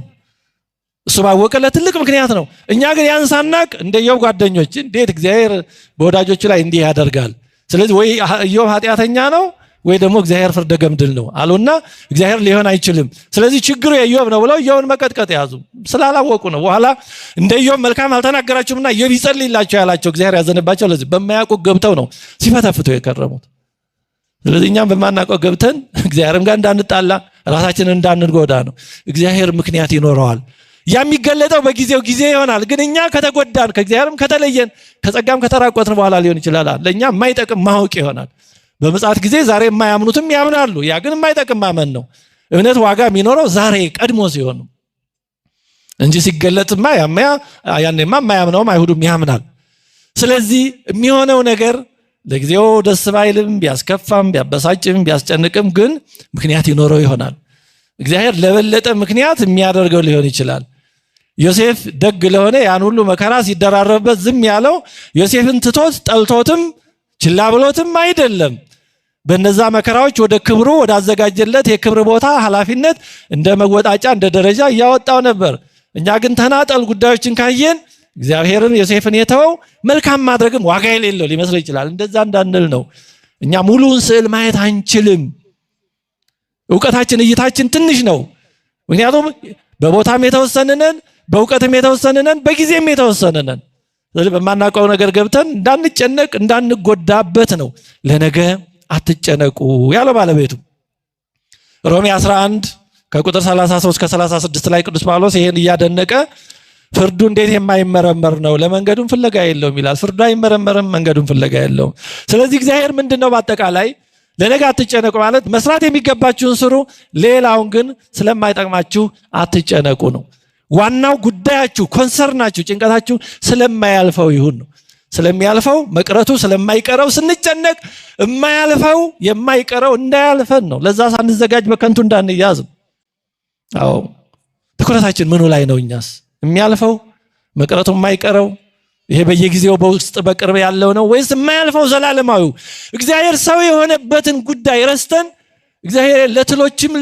እሱ ባወቀ ለትልቅ ምክንያት ነው። እኛ ግን ያን ሳናቅ እንደ ኢዮብ ጓደኞች እንዴት እግዚአብሔር በወዳጆቹ ላይ እንዲህ ያደርጋል? ስለዚህ ወይ ኢዮብ ኃጢአተኛ ነው ወይ ደግሞ እግዚአብሔር ፍርደ ገምድል ነው አሉና እግዚአብሔር ሊሆን አይችልም ስለዚህ ችግሩ የኢዮብ ነው ብለው ኢዮብን መቀጥቀጥ ያዙ ስላላወቁ ነው በኋላ እንደ ኢዮብ መልካም አልተናገራችሁምና ኢዮብ ይጸልይላችሁ ያላቸው እግዚአብሔር ያዘነባቸው ለዚህ በማያውቁ ገብተው ነው ሲፈተፍቱ የከረሙት ስለዚህ እኛም በማናውቀው ገብተን እግዚአብሔርም ጋር እንዳንጣላ ራሳችንን እንዳንጎዳ ነው እግዚአብሔር ምክንያት ይኖረዋል የሚገለጠው በጊዜው ጊዜ ይሆናል ግን እኛ ከተጎዳን ከእግዚአብሔርም ከተለየን ከጸጋም ከተራቆትን በኋላ ሊሆን ይችላል ለኛ የማይጠቅም ማወቅ ይሆናል በመጻት ጊዜ ዛሬ የማያምኑትም ያምናሉ ያ ግን የማይጠቅም ማመን ነው እምነት ዋጋ የሚኖረው ዛሬ ቀድሞ ሲሆን እንጂ ሲገለጥማ ያኔማ የማያምነውም አይሁድም ያምናል ስለዚህ የሚሆነው ነገር ለጊዜው ደስ ባይልም ቢያስከፋም ቢያበሳጭም ቢያስጨንቅም ግን ምክንያት ይኖረው ይሆናል እግዚአብሔር ለበለጠ ምክንያት የሚያደርገው ሊሆን ይችላል ዮሴፍ ደግ ለሆነ ያን ሁሉ መከራ ሲደራረብበት ዝም ያለው ዮሴፍን ትቶት ጠልቶትም ችላ ብሎትም አይደለም በእነዛ መከራዎች ወደ ክብሩ ወደ አዘጋጀለት የክብር ቦታ ኃላፊነት እንደ መወጣጫ እንደ ደረጃ ያወጣው ነበር እኛ ግን ተናጠል ጉዳዮችን ካየን እግዚአብሔርን ዮሴፍን የተወው መልካም ማድረግም ዋጋ የሌለው ሊመስል ይችላል እንደዛ እንዳንል ነው እኛ ሙሉውን ስዕል ማየት አንችልም ዕውቀታችን እይታችን ትንሽ ነው ምክንያቱም በቦታም የተወሰነነን በዕውቀትም የተወሰነነን በጊዜም የተወሰነነን ስለዚህ በማናውቀው ነገር ገብተን እንዳንጨነቅ እንዳንጎዳበት ነው ለነገ አትጨነቁ ያለው ባለቤቱ ሮሜ 11 ከቁጥር 33 እስከ 36 ላይ ቅዱስ ጳውሎስ ይሄን እያደነቀ ፍርዱ እንዴት የማይመረመር ነው ለመንገዱም ፍለጋ የለውም ይላል ፍርዱ አይመረመርም መንገዱም ፍለጋ የለውም ስለዚህ እግዚአብሔር ምንድነው በአጠቃላይ ለነገ አትጨነቁ ማለት መስራት የሚገባችሁን ስሩ ሌላውን ግን ስለማይጠቅማችሁ አትጨነቁ ነው ዋናው ጉዳያችሁ ኮንሰርናችሁ ጭንቀታችሁ ስለማያልፈው ይሁን ነው ስለሚያልፈው መቅረቱ ስለማይቀረው ስንጨነቅ የማያልፈው የማይቀረው እንዳያልፈን ነው ለዛ ሳንዘጋጅ በከንቱ እንዳንያዝ አዎ ትኩረታችን ምኑ ላይ ነው እኛስ የሚያልፈው መቅረቱ የማይቀረው ይሄ በየጊዜው በውስጥ በቅርብ ያለው ነው ወይስ የማያልፈው ዘላለማዊ እግዚአብሔር ሰው የሆነበትን ጉዳይ ረስተን እግዚአብሔር ለትሎችም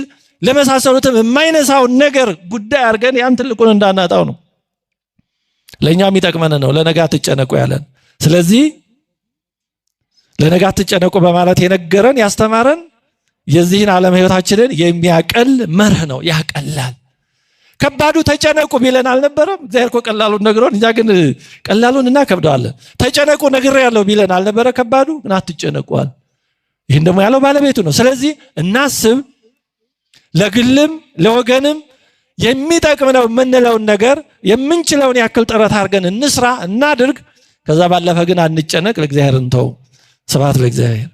ለመሳሰሉትም የማይነሳው ነገር ጉዳይ አድርገን ያን ትልቁን እንዳናጣው ነው ለኛ የሚጠቅመን ነው ለነገ አትጨነቁ ያለን ስለዚህ ለነገ አትጨነቁ በማለት የነገረን ያስተማረን የዚህን ዓለም ህይወታችንን የሚያቀል መርህ ነው ያቀላል ከባዱ ተጨነቁ ቢለን አልነበረም እግዚአብሔር እኮ ቀላሉን ነግሮን እኛ ግን ቀላሉን እናከብደዋለን ተጨነቁ ነግሬ ያለው ቢለን አልነበረ ከባዱ ግን አትጨነቁዋል ይሄን ደግሞ ያለው ባለቤቱ ነው ስለዚህ እናስብ ለግልም ለወገንም የሚጠቅም ነው የምንለውን ነገር የምንችለውን ያክል ጥረት አድርገን እንስራ እናድርግ ከዛ ባለፈ ግን አንጨነቅ ለእግዚአብሔር እንተው ስብሐት ለእግዚአብሔር